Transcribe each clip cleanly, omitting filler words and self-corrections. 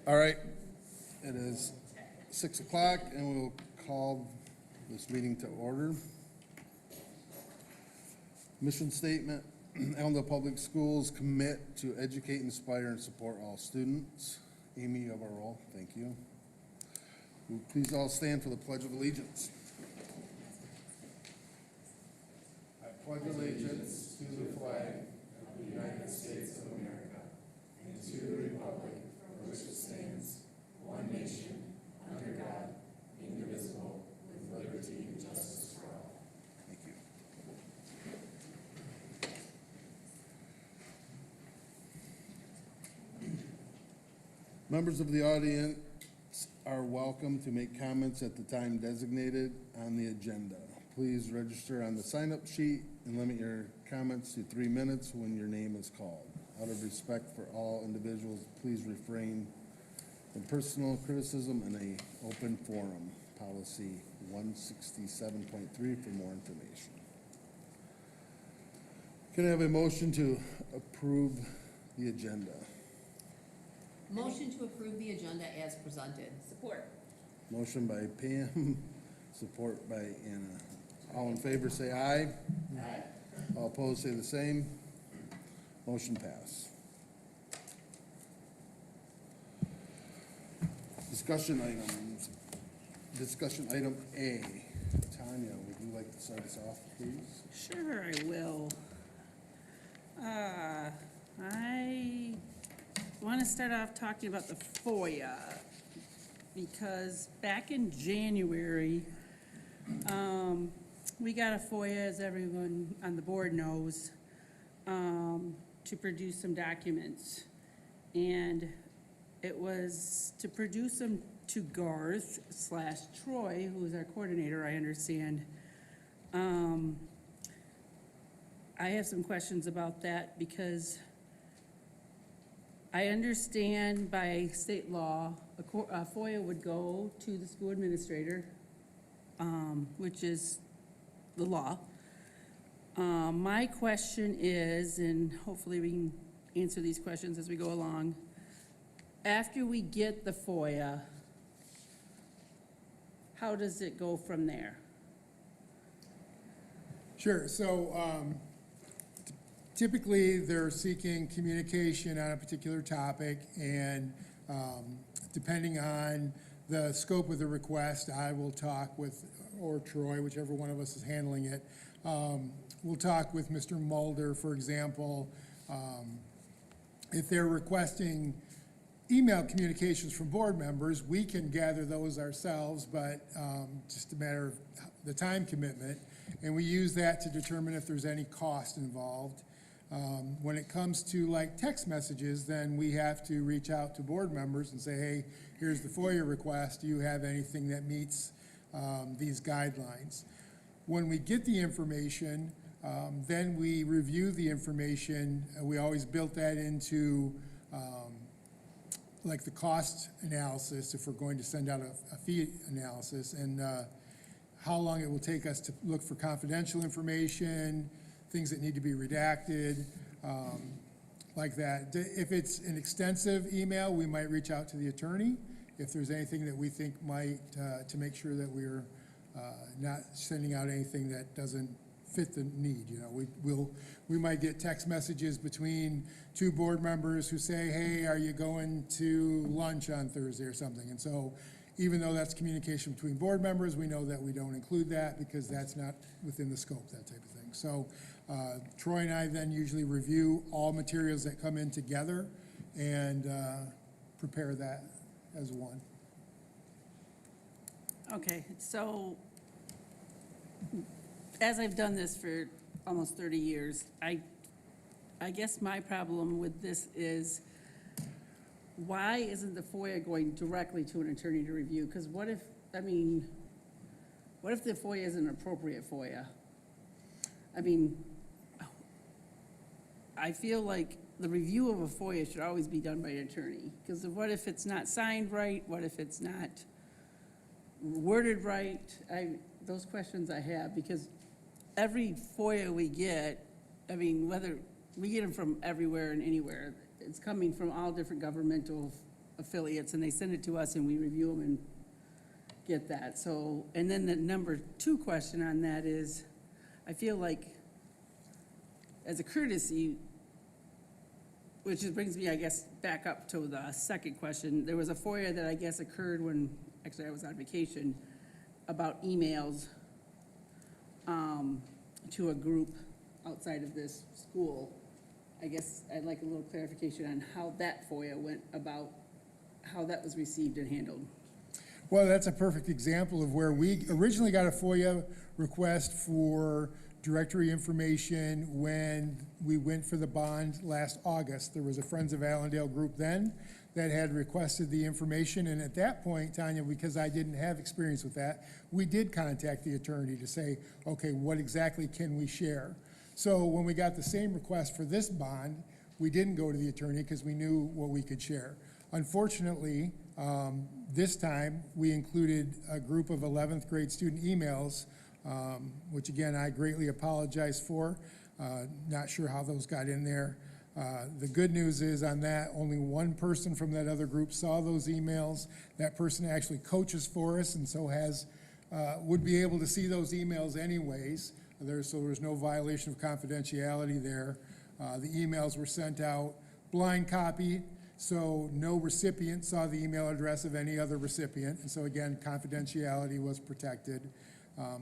All right, it is 6 o'clock and we'll call this meeting to order. Mission statement, Allendale Public Schools commit to educate, inspire, and support all students. Amy, you have our roll. Thank you. Will you please all stand for the Pledge of Allegiance. I pledge allegiance to the flag of the United States of America and to the republic for which it stands, one nation, under God, indivisible, with liberty and justice for all. Thank you. Members of the audience are welcome to make comments at the time designated on the agenda. Please register on the sign-up sheet and limit your comments to 3 minutes when your name is called. Out of respect for all individuals, please refrain from personal criticism in an open forum. Policy 167.3 for more information. Can I have a motion to approve the agenda? Motion to approve the agenda as presented. Support. Motion by Pam, support by Anna. All in favor say aye. Aye. All opposed say the same. Motion pass. Discussion items. Discussion item A. Tanya, would you like to start us off, please? Sure, I will. I want to start off talking about the FOIA, because back in January, we got a FOIA, as everyone on the board knows, to produce some documents. And it was to produce them to Garth/Troy, who is our coordinator, I understand. I have some questions about that because I understand by state law, a FOIA would go to the school administrator, which is the law. My question is, and hopefully we can answer these questions as we go along, after we get the FOIA, how does it go from there? Sure. So typically they're seeking communication on a particular topic, and depending on the scope of the request, I will talk with, or Troy, whichever one of us is handling it. We'll talk with Mr. Mulder, for example. If they're requesting email communications from board members, we can gather those ourselves, but just a matter of the time commitment. And we use that to determine if there's any cost involved. When it comes to like text messages, then we have to reach out to board members and say, hey, here's the FOIA request. Do you have anything that meets these guidelines? When we get the information, then we review the information. We always built that into like the cost analysis if we're going to send out a fee analysis, and how long it will take us to look for confidential information, things that need to be redacted, like that. If it's an extensive email, we might reach out to the attorney if there's anything that we think might, to make sure that we're not sending out anything that doesn't fit the need. You know, we might get text messages between two board members who say, hey, are you going to lunch on Thursday or something? And so even though that's communication between board members, we know that we don't include that because that's not within the scope, that type of thing. So Troy and I then usually review all materials that come in together and prepare that as one. Okay, so as I've done this for almost 30 years, I guess my problem with this is, why isn't the FOIA going directly to an attorney to review? Because what if the FOIA is an appropriate FOIA? I mean, I feel like the review of a FOIA should always be done by an attorney. Because what if it's not signed right? What if it's not worded right? Those questions I have, because every FOIA we get, I mean, whether we get them from everywhere and anywhere, it's coming from all different governmental affiliates, and they send it to us, and we review them and get that. So, and then the number 2 question on that is, I feel like, as a courtesy, brings me, I guess, back up to the second question. There was a FOIA that I guess occurred when, actually, I was on vacation, about emails to a group outside of this school. I guess I'd like a little clarification on how that FOIA went about, how that was received and handled. Well, that's a perfect example of where we originally got a FOIA request for directory information when we went for the bond last August. There was a Friends of Allendale group then that had requested the information, and at that point, Tanya, because I didn't have experience with that, we did contact the attorney to say, okay, what exactly can we share? So when we got the same request for this bond, we didn't go to the attorney because we knew what we could share. Unfortunately, this time, we included a group of 11th grade student emails, which again, I greatly apologize for. Not sure how those got in there. The good news is on that, only one person from that other group saw those emails. That person actually coaches for us and so would be able to see those emails anyways. So there's no violation of confidentiality there. The emails were sent out blind copy, so no recipient saw the email address of any other recipient. And so again, confidentiality was protected.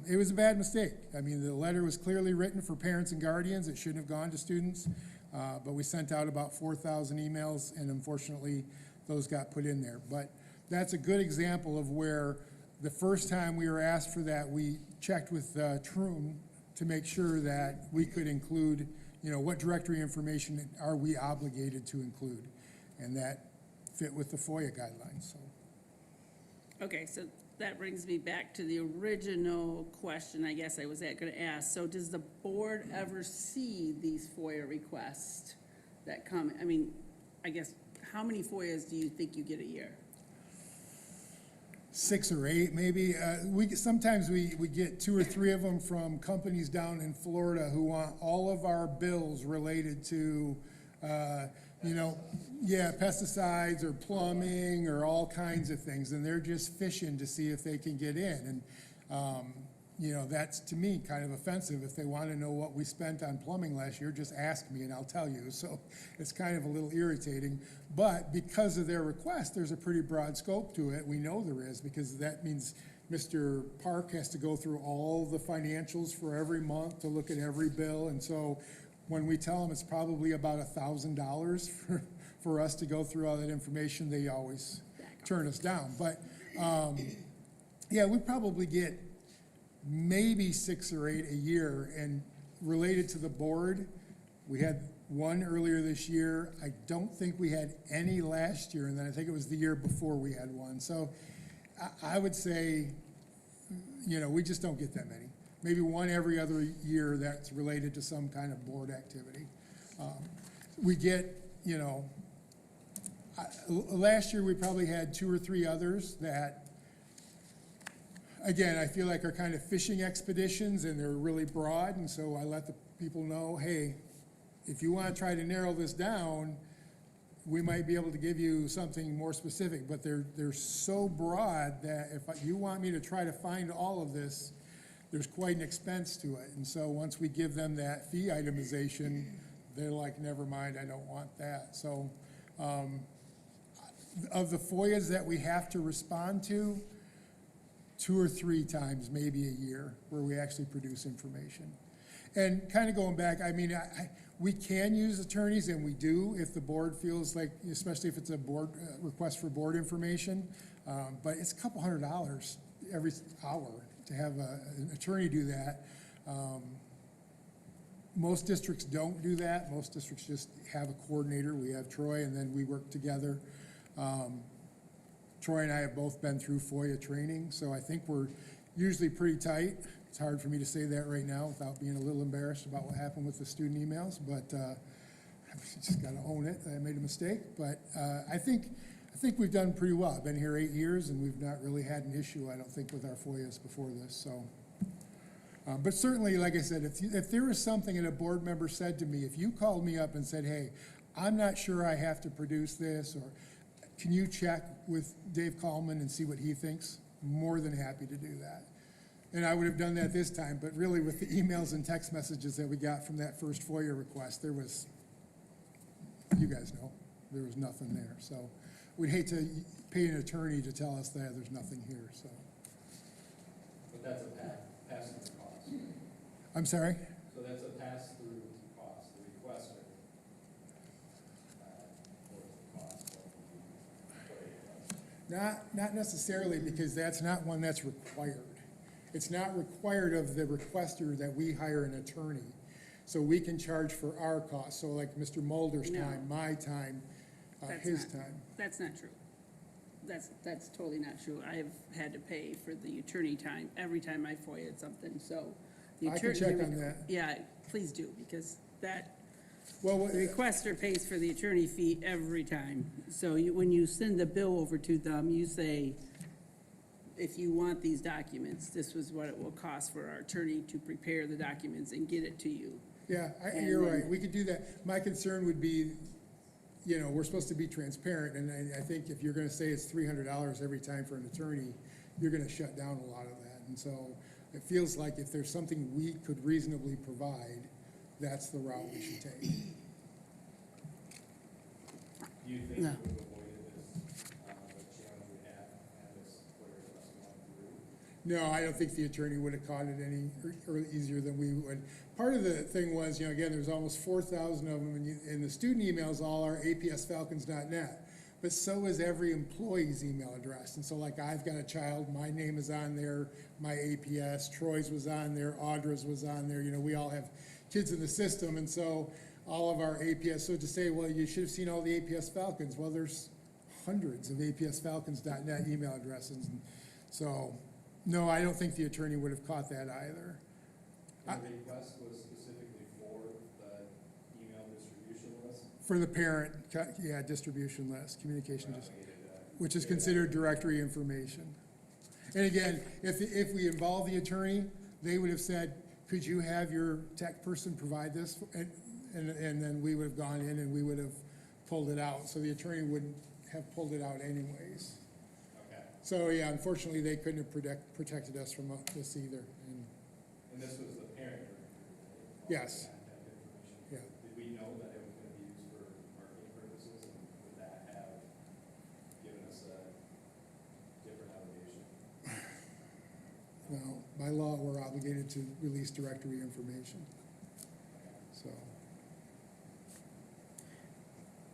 It was a bad mistake. I mean, the letter was clearly written for parents and guardians. It shouldn't have gone to students. But we sent out about 4,000 emails, and unfortunately, those got put in there. But that's a good example of where the first time we were asked for that, we checked with Troon to make sure that we could include, what directory information are we obligated to include? And that fit with the FOIA guidelines, so. Okay, so that brings me back to the original question I guess I was gonna ask. So does the board ever see these FOIA requests that come? I mean, I guess, how many FOIAs do you think you get a year? 6 or 8, maybe. Sometimes we get 2 or 3 of them from companies down in Florida who want all of our bills related to, pesticides or plumbing or all kinds of things, and they're just fishing to see if they can get in. And, that's to me kind of offensive. If they want to know what we spent on plumbing last year, just ask me and I'll tell you. So it's kind of a little irritating. But because of their request, there's a pretty broad scope to it. We know there is, because that means Mr. Park has to go through all the financials for every month to look at every bill. And so when we tell them it's probably about $1,000 for us to go through all that information, they always turn us down. But we probably get maybe 6 or 8 a year. And related to the board, we had one earlier this year. I don't think we had any last year, and then I think it was the year before we had one. So I would say, we just don't get that many. Maybe one every other year that's related to some kind of board activity. We get, last year we probably had 2 or 3 others that, again, I feel like are kind of fishing expeditions, and they're really broad, and so I let the people know, hey, if you want to try to narrow this down, we might be able to give you something more specific, but they're so broad that if you want me to try to find all of this, there's quite an expense to it. And so once we give them that fee itemization, they're like, never mind, I don't want that. So of the FOIAs that we have to respond to, 2 or 3 times, maybe a year, where we actually produce information. And kind of going back, I mean, we can use attorneys, and we do if the board feels like, especially if it's a board request for board information, but it's a couple $100 every hour to have an attorney do that. Most districts don't do that. Most districts just have a coordinator. We have Troy, and then we work together. Troy and I have both been through FOIA training, so I think we're usually pretty tight. It's hard for me to say that right now without being a little embarrassed about what happened with the student emails, but I just got to own it. I made a mistake, but I think we've done pretty well. I've been here 8 years, and we've not really had an issue, I don't think, with our FOIAs before this. So, but certainly, like I said, if there was something that a board member said to me, if you called me up and said, hey, I'm not sure I have to produce this, or can you check with Dave Coleman and see what he thinks? More than happy to do that. And I would have done that this time, but really with the emails and text messages that we got from that first FOIA request, there was, you guys know, there was nothing there. So we'd hate to pay an attorney to tell us that there's nothing here, so. But that's a pass-through cost. I'm sorry? So that's a pass-through cost, the requester. For the cost of the Not necessarily, because that's not one that's required. It's not required of the requester that we hire an attorney. So we can charge for our costs. So like Mr. Mulder's No. time, my time, That's his not- time. That's not true. That's totally not true. I've had to pay for the attorney time every time I FOIA'd something, so. the I can attorney- check on that. Yeah, please do, because that, Well, what- the requester pays for the attorney fee every time. So when you send the bill over to them, you say, if you want these documents, this was what it will cost for our attorney to prepare the documents and get it to you. yeah, And you're then- right. We could do that. My concern would be, you know, we're supposed to be transparent, and I think if you're gonna say it's $300 every time for an attorney, you're gonna shut down a lot of that. And so it feels like if there's something we could reasonably provide, that's the route we should take. Do you think No. you would have avoided this, the challenge we had this FOIA request going through? No, I don't think the attorney would have caught it any easier than we would. Part of the thing was, you know, again, there's almost 4,000 of them, and the student emails all are apsfalcons.net. But so is every employee's email address. And so like I've got a child, my name is on there, my APS, Troy's was on there, Audra's was on there. You know, we all have kids in the system, and so all of our APS, so to say, well, you should have seen all the APS Falcons. Well, there's hundreds of apsfalcons.net email addresses. And so, no, I don't think the attorney would have caught that either. And the request was specifically for the email distribution list? For the parent, yeah, distribution list, communication, Propagated, which is considered directory information. And again, if we involve the attorney, they would have said, could you have your tech person provide this? And then we would have gone in and we would have pulled it out. So the attorney wouldn't have pulled it out anyways. Okay, So, yeah, unfortunately, they couldn't have protected us from this either. and this was the parent directory, right? Yes. Contact information. Yeah. Did we know that it was gonna be used for marketing purposes, and would that have given us a different allegation? Now, by law, we're obligated to release directory information, so.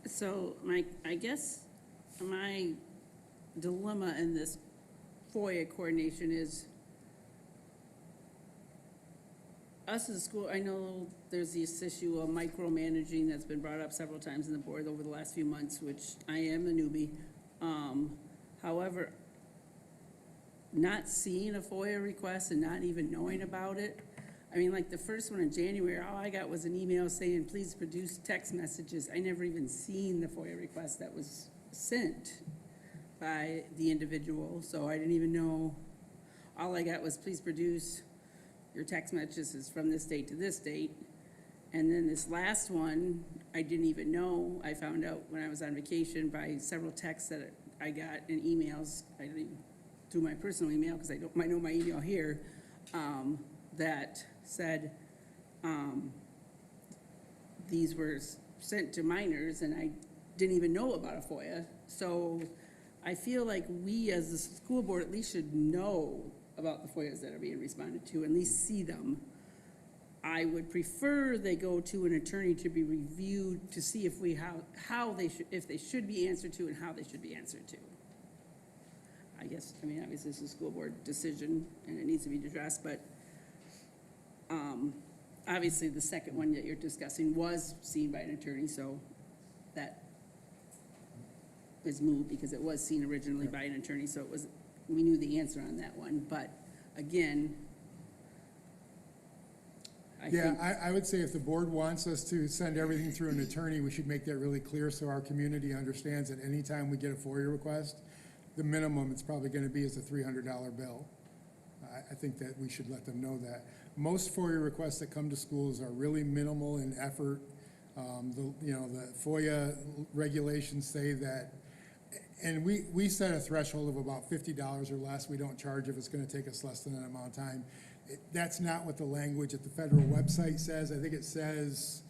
So I guess my dilemma in this FOIA coordination is us as a school, I know there's this issue of micromanaging that's been brought up several times in the board over the last few months, which I am a newbie. However, not seeing a FOIA request and not even knowing about it, I mean, like the first one in January, all I got was an email saying, please produce text messages. I never even seen the FOIA request that was sent by the individual, so I didn't even know. All I got was, please produce your text messages from this date to this date. And then this last one, I didn't even know. I found out when I was on vacation by several texts that I got and emails. I didn't do my personal email because I know my email here, that said, these were sent to minors, and I didn't even know about a FOIA. So I feel like we as the school board at least should know about the FOIAs that are being responded to, at least see them. I would prefer they go to an attorney to be reviewed to see if if they should be answered to and how they should be answered to. I guess, I mean, obviously it's a school board decision and it needs to be addressed, but obviously the second one that you're discussing was seen by an attorney, so that is moved because it was seen originally by an attorney, so it was, we knew the answer on that one, but again, I Yeah, think, I would say if the board wants us to send everything through an attorney, we should make that really clear so our community understands that anytime we get a FOIA request, the minimum it's probably gonna be is a $300 bill. I think that we should let them know that. Most FOIA requests that come to schools are really minimal in effort. The FOIA regulations say that And we set a threshold of about $50 or less. We don't charge if it's gonna take us less than that amount of time. That's not what the language at the federal website says. I think it says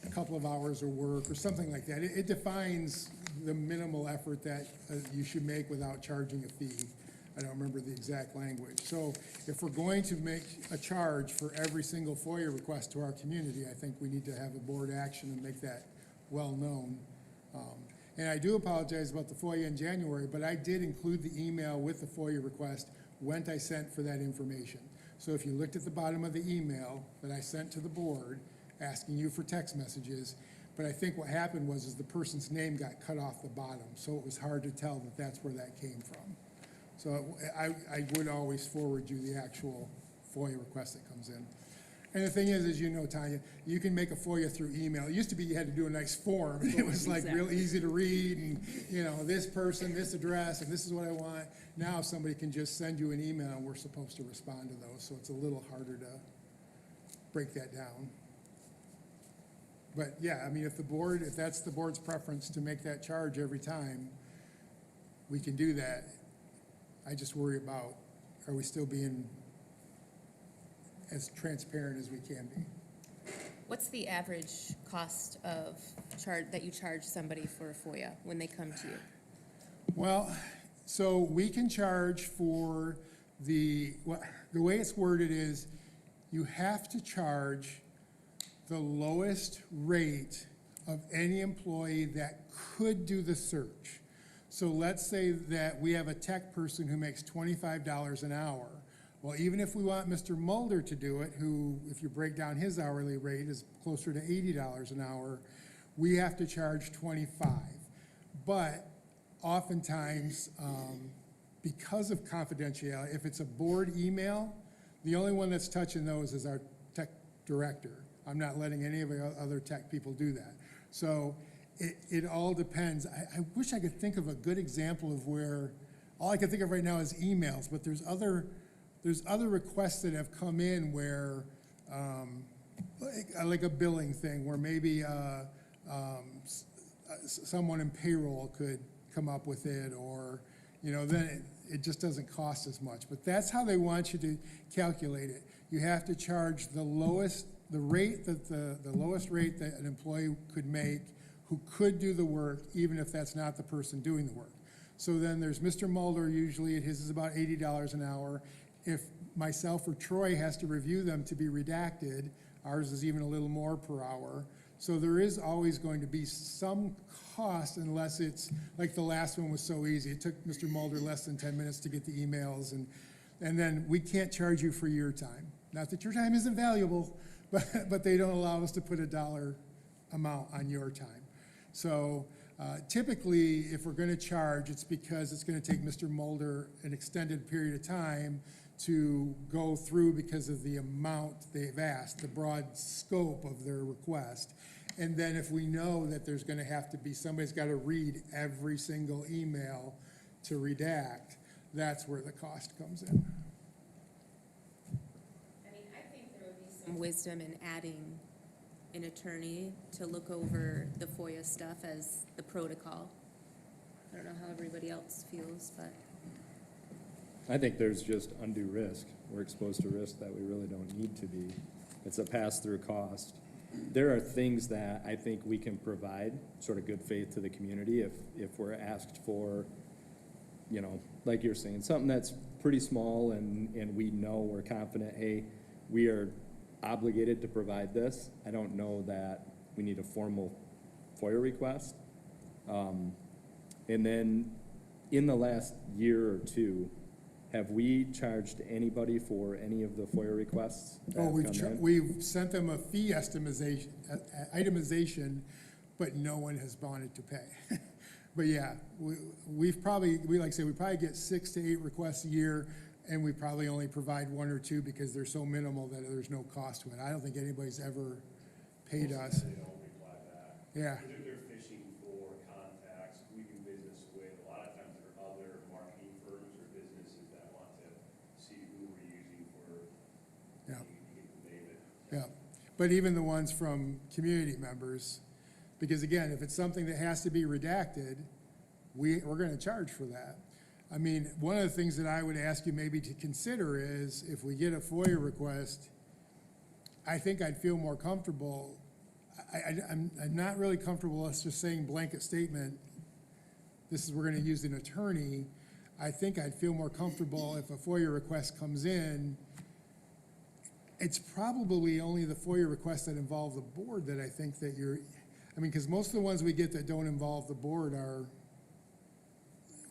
a couple of hours of work or something like that. It defines the minimal effort that you should make without charging a fee. I don't remember the exact language. So if we're going to make a charge for every single FOIA request to our community, I think we need to have a board action and make that well-known. And I do apologize about the FOIA in January, but I did include the email with the FOIA request when I sent for that information. So if you looked at the bottom of the email that I sent to the board, asking you for text messages, but I think what happened was the person's name got cut off the bottom, so it was hard to tell that that's where that came from. So I would always forward you the actual FOIA request that comes in. And the thing is, as you know, Tanya, you can make a FOIA through email. It used to be you had to do a nice form, and it was like real easy to read, and, you know, this person, this address, and this is what I want. Now somebody can just send you an email, and we're supposed to respond to those, so it's a little harder to break that down. But yeah, I mean, if that's the board's preference to make that charge every time, we can do that. I just worry about, are we still being as transparent as we can be? What's the average cost of that you charge somebody for a FOIA when they come to you? Well, so we can charge for the way it's worded is you have to charge the lowest rate of any employee that could do the search. So let's say that we have a tech person who makes $25 an hour. Well, even if we want Mr. Mulder to do it, who, if you break down his hourly rate, is closer to $80 an hour, we have to charge $25. But oftentimes, because of confidentiality, if it's a board email, the only one that's touching those is our tech director. I'm not letting any of the other tech people do that. So it all depends. I wish I could think of a good example of where, all I can think of right now is emails, but there's other requests that have come in where, like a billing thing, where maybe someone in payroll could come up with it, or, you know, then it just doesn't cost as much. But that's how they want you to calculate it. You have to charge the lowest rate that an employee could make who could do the work, even if that's not the person doing the work. So then there's Mr. Mulder, usually his is about $80 an hour. If myself or Troy has to review them to be redacted, ours is even a little more per hour. So there is always going to be some cost, unless it's, like the last one was so easy. It took Mr. Mulder less than 10 minutes to get the emails, and then we can't charge you for your time. Not that your time isn't valuable, but they don't allow us to put a dollar amount on your time. So typically, if we're going to charge, it's because it's going to take Mr. Mulder an extended period of time to go through because of the amount they've asked, the broad scope of their request. And then if we know that there's going to have to be, somebody's got to read every single email to redact, that's where the cost comes in. I mean, I think there would be some wisdom in adding an attorney to look over the FOIA stuff as the protocol. I don't know how everybody else feels, but. I think there's just undue risk. We're exposed to risk that we really don't need to be. It's a pass-through cost. There are things that I think we can provide, sort of good faith to the community if we're asked for, you know, like you're saying, something that's pretty small and we know, we're confident, hey, we are obligated to provide this. I don't know that we need a formal FOIA request. And then in the last year or two, have we charged anybody for any of the FOIA requests that have come in? We've sent them a fee itemization, but no one has wanted to pay. But yeah, we probably get 6 to 8 requests a year, and we probably only provide 1 or 2 because they're so minimal that there's no cost to it. I don't think anybody's ever paid us. They don't reply back. Yeah. They're fishing for contacts. We do business with, a lot of times there are other marketing firms or businesses that want to see who we're using for, Yeah. you can name it. Yeah, but even the ones from community members, because again, if it's something that has to be redacted, we're gonna charge for that. I mean, one of the things that I would ask you maybe to consider is, if we get a FOIA request, I think I'd feel more comfortable. I'm not really comfortable us just saying blanket statement, this is, we're gonna use an attorney. I think I'd feel more comfortable if a FOIA request comes in. It's probably only the FOIA requests that involve the board that I think that because most of the ones we get that don't involve the board are,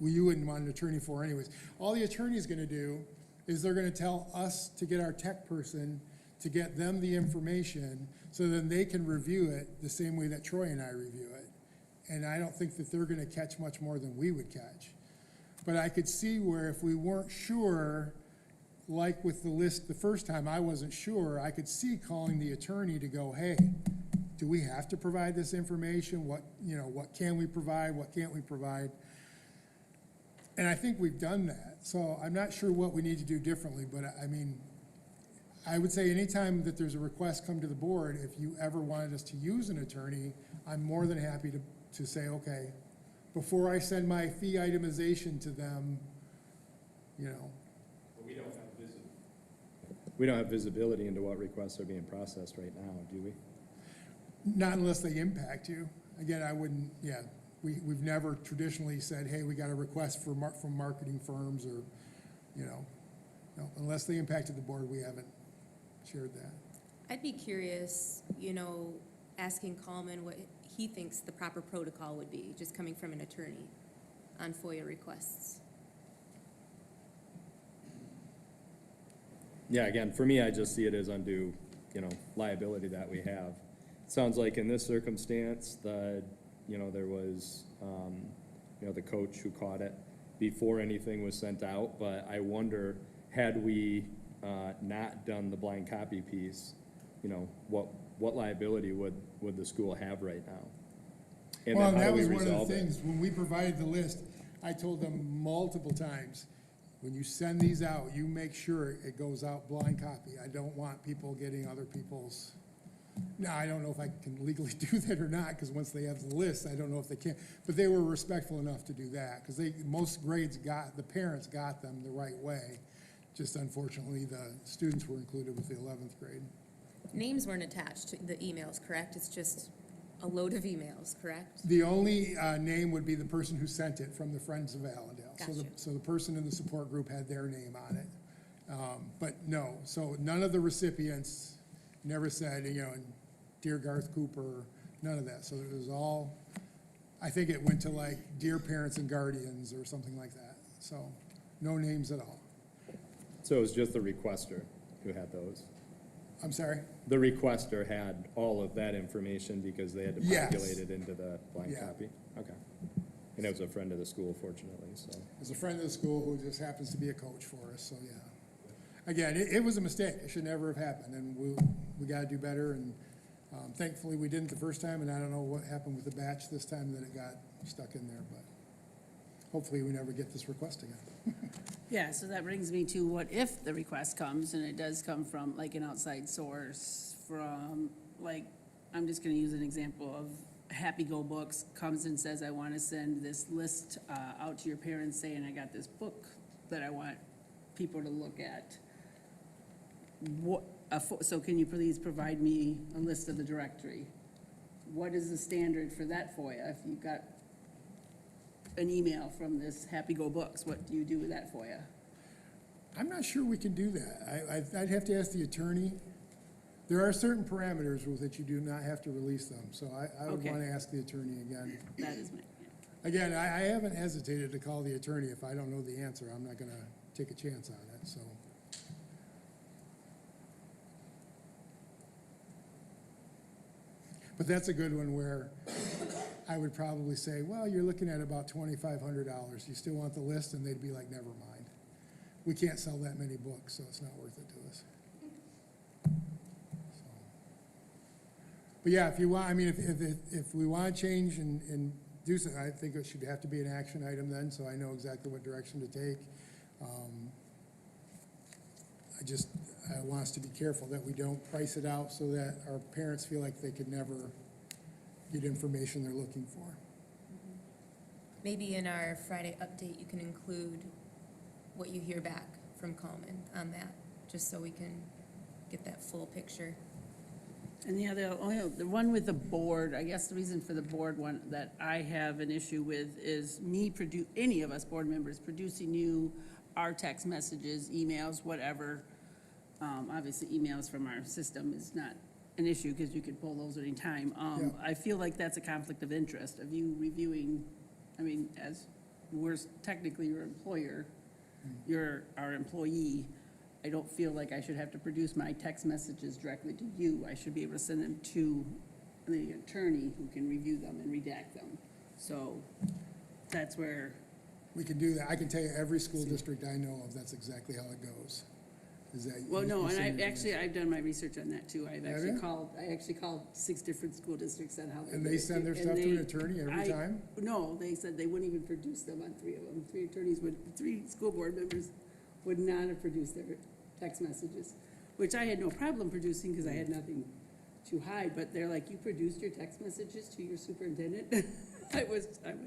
well, you wouldn't want an attorney for anyways. All the attorney's gonna do is they're gonna tell us to get our tech person to get them the information, so then they can review it the same way that Troy and I review it. And I don't think that they're gonna catch much more than we would catch. But I could see where if we weren't sure, like with the list the first time, I wasn't sure, I could see calling the attorney to go, hey, do we have to provide this information? What can we provide? What can't we provide? And I think we've done that. So I'm not sure what we need to do differently, but I mean, I would say anytime that there's a request come to the board, if you ever wanted us to use an attorney, I'm more than happy to say, okay, before I send my fee itemization to them, But we don't have visibility. We don't have visibility into what requests are being processed right now, do we? not unless they impact you. Again, I wouldn't, we've never traditionally said, hey, we got a request from marketing firms or, no, unless they impacted the board, we haven't shared that. I'd be curious, asking Coleman what he thinks the proper protocol would be, just coming from an attorney on FOIA requests. Yeah, again, for me, I just see it as undue, liability that we have. Sounds like in this circumstance, there was, the coach who caught it before anything was sent out, but I wonder, had we not done the blind copy piece, what liability would the school have right now? And Well, then how that do we was one of resolve the it? things, when we provided the list, I told them multiple times, when you send these out, you make sure it goes out blind copy. I don't want people getting other people's. Now, I don't know if I can legally do that or not, because once they have the list, I don't know if they can. But they were respectful enough to do that, because most grades the parents got them the right way. Just unfortunately, the students were included with the 11th grade. Names weren't attached to the emails, correct? It's just a load of emails, correct? The only name would be the person who sent it from the Friends of Allendale. Gotcha. So the person in the support group had their name on it. But no, so none of the recipients never said, Dear Garth Cooper, none of that. So it was all, I think it went to like Dear Parents and Guardians or something like that. So no names at all. So it was just the requester who had those? I'm sorry? The requester had all of that information because they had to Yes. populate it into the blind Yeah. copy? Okay. And it was a friend of the school, fortunately, so. As a friend of the school who just happens to be a coach for us, so yeah. Again, it was a mistake. It should never have happened, and we got to do better, and thankfully we didn't the first time, and I don't know what happened with the batch this time that it got stuck in there, but hopefully we never get this request again. Yeah, so that brings me to what if the request comes and it does come from like an outside source from, like, I'm just gonna use an example of Happy Go Books comes and says, I wanna send this list out to your parents saying I got this book that I want people to look at. So can you please provide me a list of the directory? What is the standard for that FOIA? If you got an email from this Happy Go Books, what do you do with that FOIA? I'm not sure we can do that. I'd have to ask the attorney. There are certain parameters with which you do not have to release them, so I would Okay. want to ask the attorney again. That is my, Again, I haven't hesitated to call the attorney. If I don't know the answer, I'm not gonna take a chance on it, so. But that's a good one where I would probably say, well, you're looking at about $2,500. You still want the list? And they'd be like, never mind. We can't sell that many books, so it's not worth it to us. So. But yeah, if you want, if we want to change and do something, I think it should have to be an action item then, so I know exactly what direction to take. I want us to be careful that we don't price it out so that our parents feel like they could never get information they're looking for. Maybe in our Friday update, you can include what you hear back from Coleman on that, just so we can get that full picture. And the one with the board, I guess the reason for the board one that I have an issue with is any of us board members producing you our text messages, emails, whatever. Obviously, emails from our system is not an issue because you could pull those at any time. Yeah. I feel like that's a conflict of interest of you reviewing, I mean, as we're technically your employer, you're our employee. I don't feel like I should have to produce my text messages directly to you. I should be able to send them to the attorney who can review them and redact them. So that's where, We can do that. I can tell you every school district I know of, that's exactly how it goes. Is that? well, you- no, you and send I've done my research on that too. Have you? I actually called 6 different school districts on how. And they send their stuff to an attorney every time? No, they said they wouldn't even produce them on 3 of them. 3 school board members would not have produced their text messages, which I had no problem producing because I had nothing to hide, but they're like, you produced your text messages to your superintendent? I was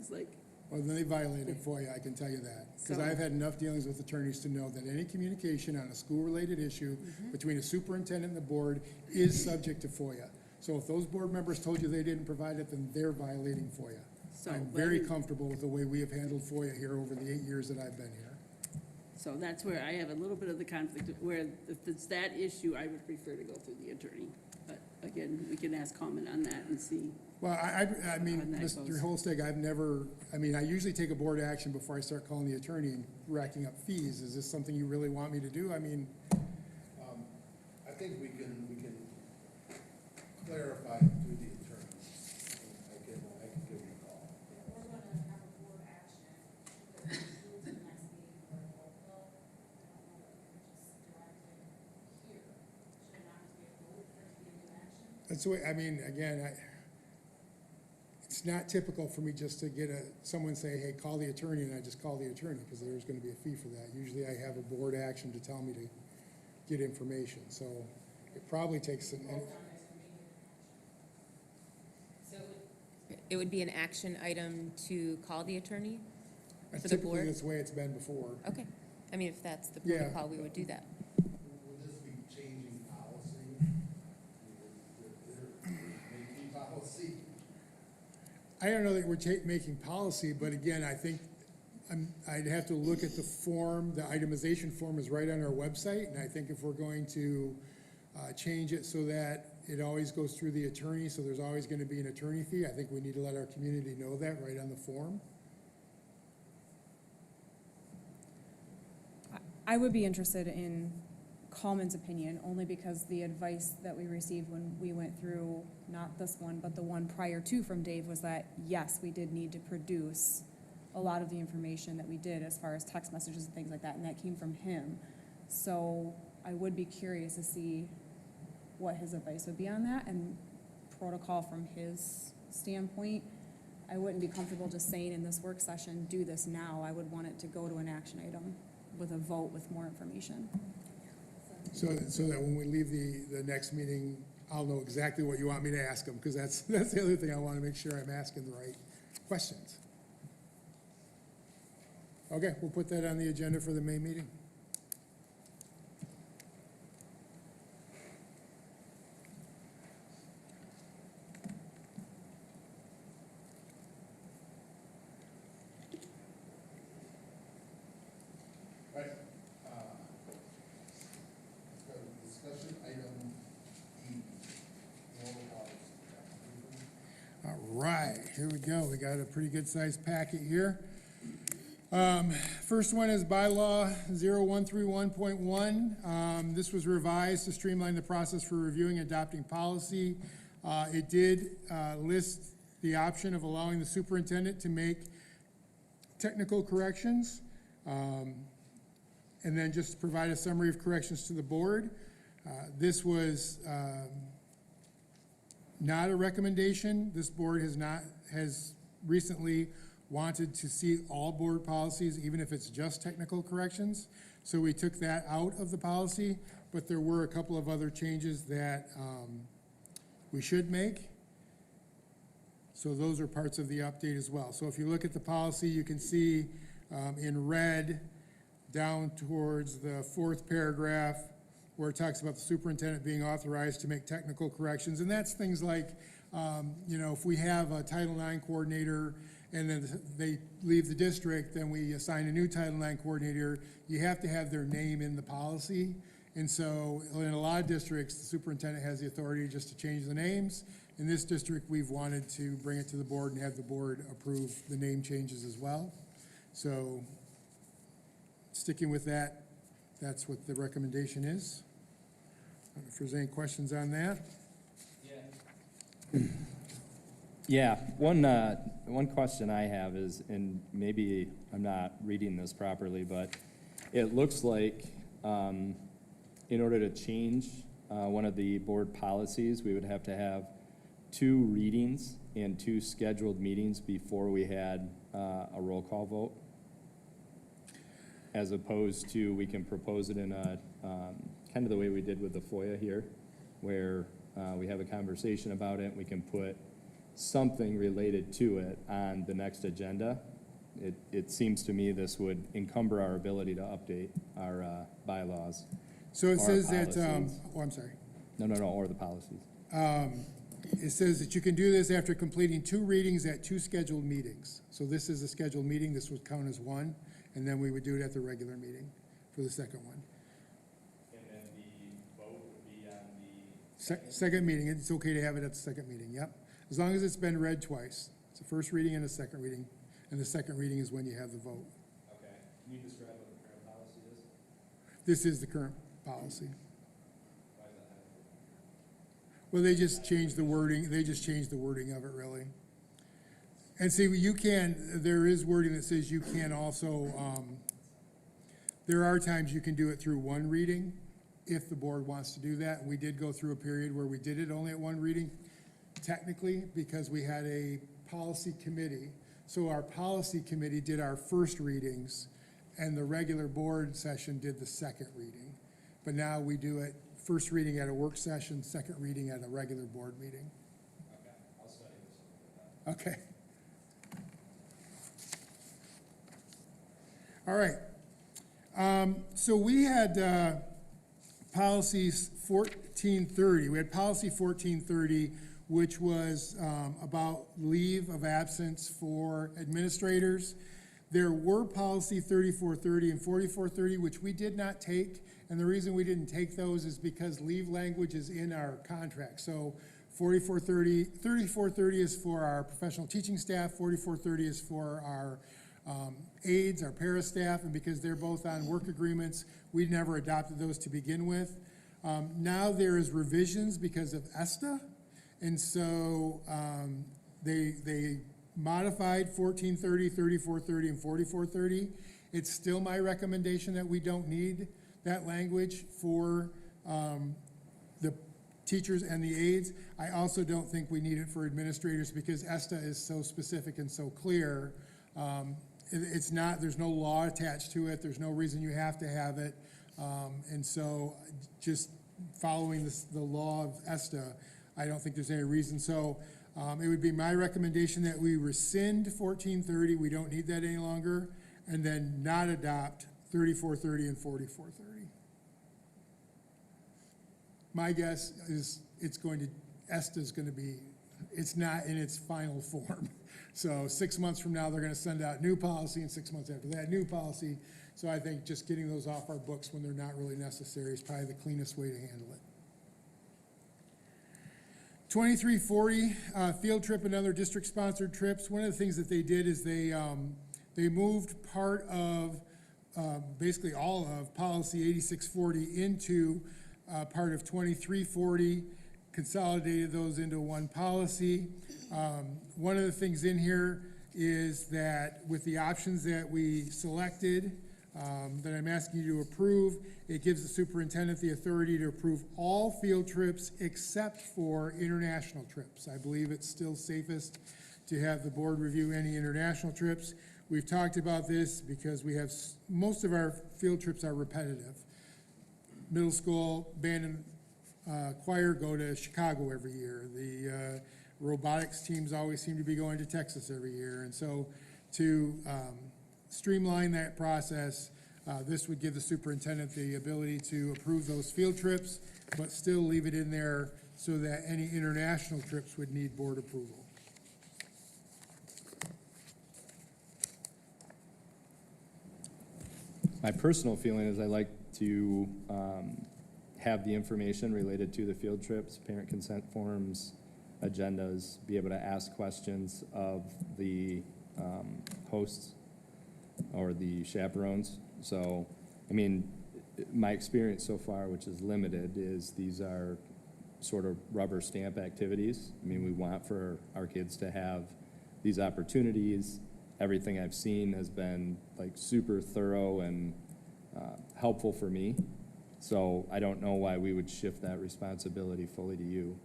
like, Well, then they violated FOIA, I can tell you that. Because So- I've had enough dealings with attorneys to know that any communication on a school-related issue between a superintendent and the board is subject to FOIA. So if those board members told you they didn't provide it, then they're violating FOIA. So, I'm but- very comfortable with the way we have handled FOIA here over the 8 years that I've been here. so that's where I have a little bit of the conflict, where if it's that issue, I would prefer to go through the attorney. But again, we can ask comment on that and see. Well, I mean, On that Mr. goes. Holsteg, I usually take a board action before I start calling the attorney and racking up fees. Is this something you really want me to do? I mean, I think we can clarify through the attorney. I can give you a call. We're gonna have a board action, that we do to the next meeting for a vote though. I don't know if we can just direct it here. Should it not be a vote for it to be a new action? that's the way, I mean, again, it's not typical for me just to get someone say, hey, call the attorney, and I just call the attorney, because there's gonna be a fee for that. Usually I have a board action to tell me to get information, so it probably takes an, So it would be an action item to call the attorney? For the typically board? that's the way it's been before. Okay, I mean, if that's the Yeah. protocol, we would do that. Will this be changing policy? Making policy? I don't know that we're making policy, but again, I think I'd have to look at the form, the itemization form is right on our website, and I think if we're going to change it so that it always goes through the attorney, so there's always gonna be an attorney fee, I think we need to let our community know that right on the form. I would be interested in Coleman's opinion, only because the advice that we received when we went through, not this one, but the one prior to from Dave, was that, yes, we did need to produce a lot of the information that we did as far as text messages and things like that, and that came from him. So I would be curious to see what his advice would be on that and protocol from his standpoint. I wouldn't be comfortable just saying in this work session, do this now. I would want it to go to an action item with a vote with more information. So that when we leave the next meeting, I'll know exactly what you want me to ask them, because that's the other thing, I wanna make sure I'm asking the right questions. Okay, we'll put that on the agenda for the May meeting. Right, let's go to discussion item E. All right, here we go. We got a pretty good-sized packet here. First one is bylaw 0131.1. This was revised to streamline the process for reviewing and adopting policy. It did list the option of allowing the superintendent to make technical corrections, and then just provide a summary of corrections to the board. This was not a recommendation. This board has recently wanted to see all board policies, even if it's just technical corrections. So we took that out of the policy, but there were a couple of other changes that we should make. So those are parts of the update as well. So if you look at the policy, you can see in red, down towards the fourth paragraph, where it talks about the superintendent being authorized to make technical corrections. And that's things like, if we have a Title IX coordinator and then they leave the district, then we assign a new Title IX coordinator, you have to have their name in the policy. And so in a lot of districts, the superintendent has the authority just to change the names. In this district, we've wanted to bring it to the board and have the board approve the name changes as well. So sticking with that, that's what the recommendation is. I don't know if there's any questions on that. Yeah, one question I have is, and maybe I'm not reading this properly, but it looks like, in order to change, one of the board policies, we would have to have 2 readings and 2 scheduled meetings before we had, a roll call vote. As opposed to, we can propose it in a, kind of the way we did with the FOIA here, where, we have a conversation about it, we can put something related to it on the next agenda. It seems to me this would encumber our ability to update our bylaws. So it Or says that, policies. I'm sorry. No, or the policies. It says that you can do this after completing 2 readings at 2 scheduled meetings. So this is a scheduled meeting, this would count as one, and then we would do it at the regular meeting for the second one. And then the vote would be on the Second meeting, it's okay to have it at the second meeting, yep. As long as it's been read twice. It's a first reading and a second reading, and the second reading is when you have the vote. Okay, can you describe what the current policy is? This is the current policy. Why is that? Well, they just changed the wording of it, really. And see, there is wording that says you can also, there are times you can do it through 1 reading, if the board wants to do that. We did go through a period where we did it only at 1 reading, technically, because we had a policy committee. So our policy committee did our first readings, and the regular board session did the second reading. But now we do it first reading at a work session, second reading at a regular board meeting. Okay, I'll study this. Okay. All right. So we had policies 1430. We had policy 1430, which was about leave of absence for administrators. There were policy 3430 and 4430, which we did not take. And the reason we didn't take those is because leave language is in our contract. So 3430 is for our professional teaching staff, 4430 is for our aides, our para staff, and because they're both on work agreements, we never adopted those to begin with. Now there is revisions because of ESTA, and so they modified 1430, 3430, and 4430. It's still my recommendation that we don't need that language for the teachers and the aides. I also don't think we need it for administrators because ESTA is so specific and so clear. It's not, there's no law attached to it. There's no reason you have to have it. And so just following the law of ESTA, I don't think there's any reason. So it would be my recommendation that we rescind 1430. We don't need that any longer. And then not adopt 3430 and 4430. My guess is ESTA's going to be, it's not in its final form. So 6 months from now, they're going to send out new policy, and 6 months after that, new policy. So I think just getting those off our books when they're not really necessary is probably the cleanest way to handle it. 2340, field trip and other district-sponsored trips. One of the things that they did is they moved part of, basically all of policy 8640 into part of 2340, consolidated those into one policy. One of the things in here is that with the options that we selected, that I'm asking you to approve, it gives the superintendent the authority to approve all field trips except for international trips. I believe it's still safest to have the board review any international trips. We've talked about this because we have, most of our field trips are repetitive. Middle school band and choir go to Chicago every year. The Robotics teams always seem to be going to Texas every year. And so to streamline that process, this would give the superintendent the ability to approve those field trips, but still leave it in there so that any international trips would need board approval. My personal feeling is I like to have the information related to the field trips, parent consent forms, agendas, be able to ask questions of the hosts or the chaperones. So, I mean, my experience so far, which is limited, is these are sort of rubber stamp activities. I mean, we want for our kids to have these opportunities. Everything I've seen has been like super thorough and helpful for me. So I don't know why we would shift that responsibility fully to you.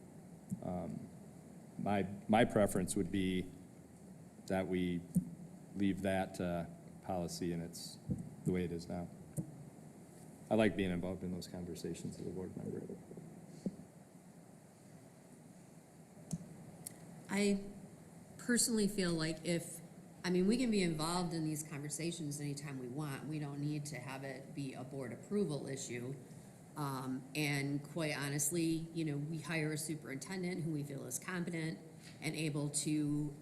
My preference would be that we leave that policy and it's the way it is now. I like being involved in those conversations as a board member. I personally feel like we can be involved in these conversations anytime we want. We don't need to have it be a board approval issue. And quite honestly, we hire a superintendent who we feel is competent and able to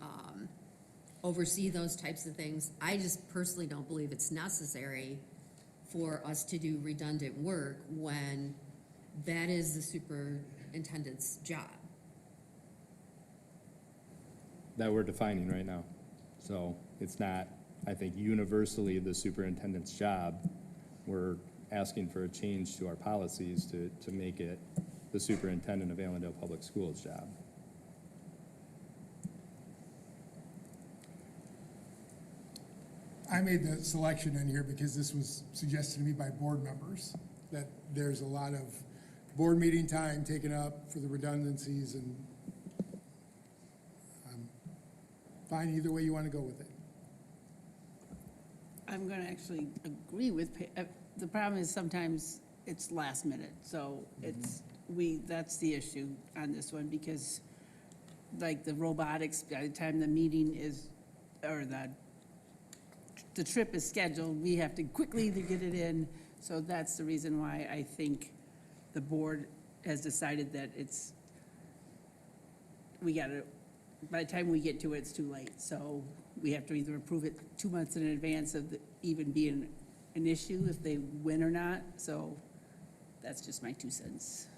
oversee those types of things. I just personally don't believe it's necessary for us to do redundant work when that is the superintendent's job. That we're defining right now. So it's not, I think, universally the superintendent's job. We're asking for a change to our policies to make it the superintendent of Allendale Public Schools' job. I made the selection in here because this was suggested to me by board members, that there's a lot of board meeting time taken up for the redundancies, and I'm fine either way you want to go with it. I'm going to actually agree with, the problem is sometimes it's last minute, so that's the issue on this one, because like the robotics, by the time the meeting is, or the trip is scheduled, we have to quickly either get it in, so that's the reason why I think the board has decided that by the time we get to it, it's too late, so we have to either approve it 2 months in advance of even being an issue, if they win or not, so that's just my 2 cents.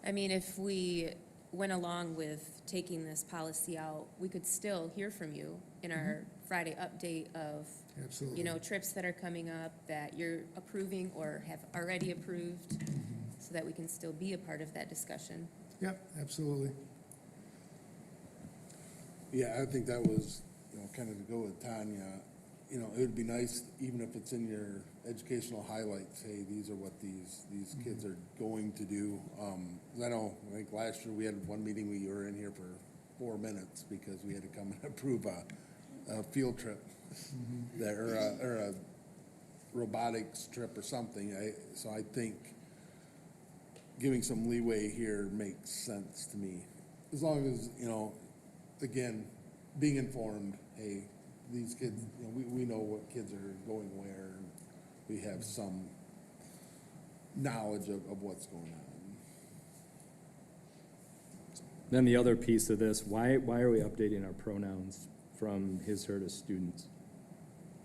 I mean, if we went along with taking this policy out, we could still hear from you in our Friday update of, Absolutely. trips that are coming up that you're approving or have already approved, so that we can still be a part of that discussion. Yep, absolutely. Yeah, I think that was, kind of to go with Tanya, it would be nice, even if it's in your educational highlights, hey, these are what these kids are going to do. I know, I think last year we had one meeting, we were in here for 4 minutes because we had to come and approve a field trip or a robotics trip or something. So I think giving some leeway here makes sense to me. As long as, again, being informed, hey, these kids, we know what kids are going where, and we have some knowledge of what's going on. Then the other piece of this, why are we updating our pronouns from his, her to students?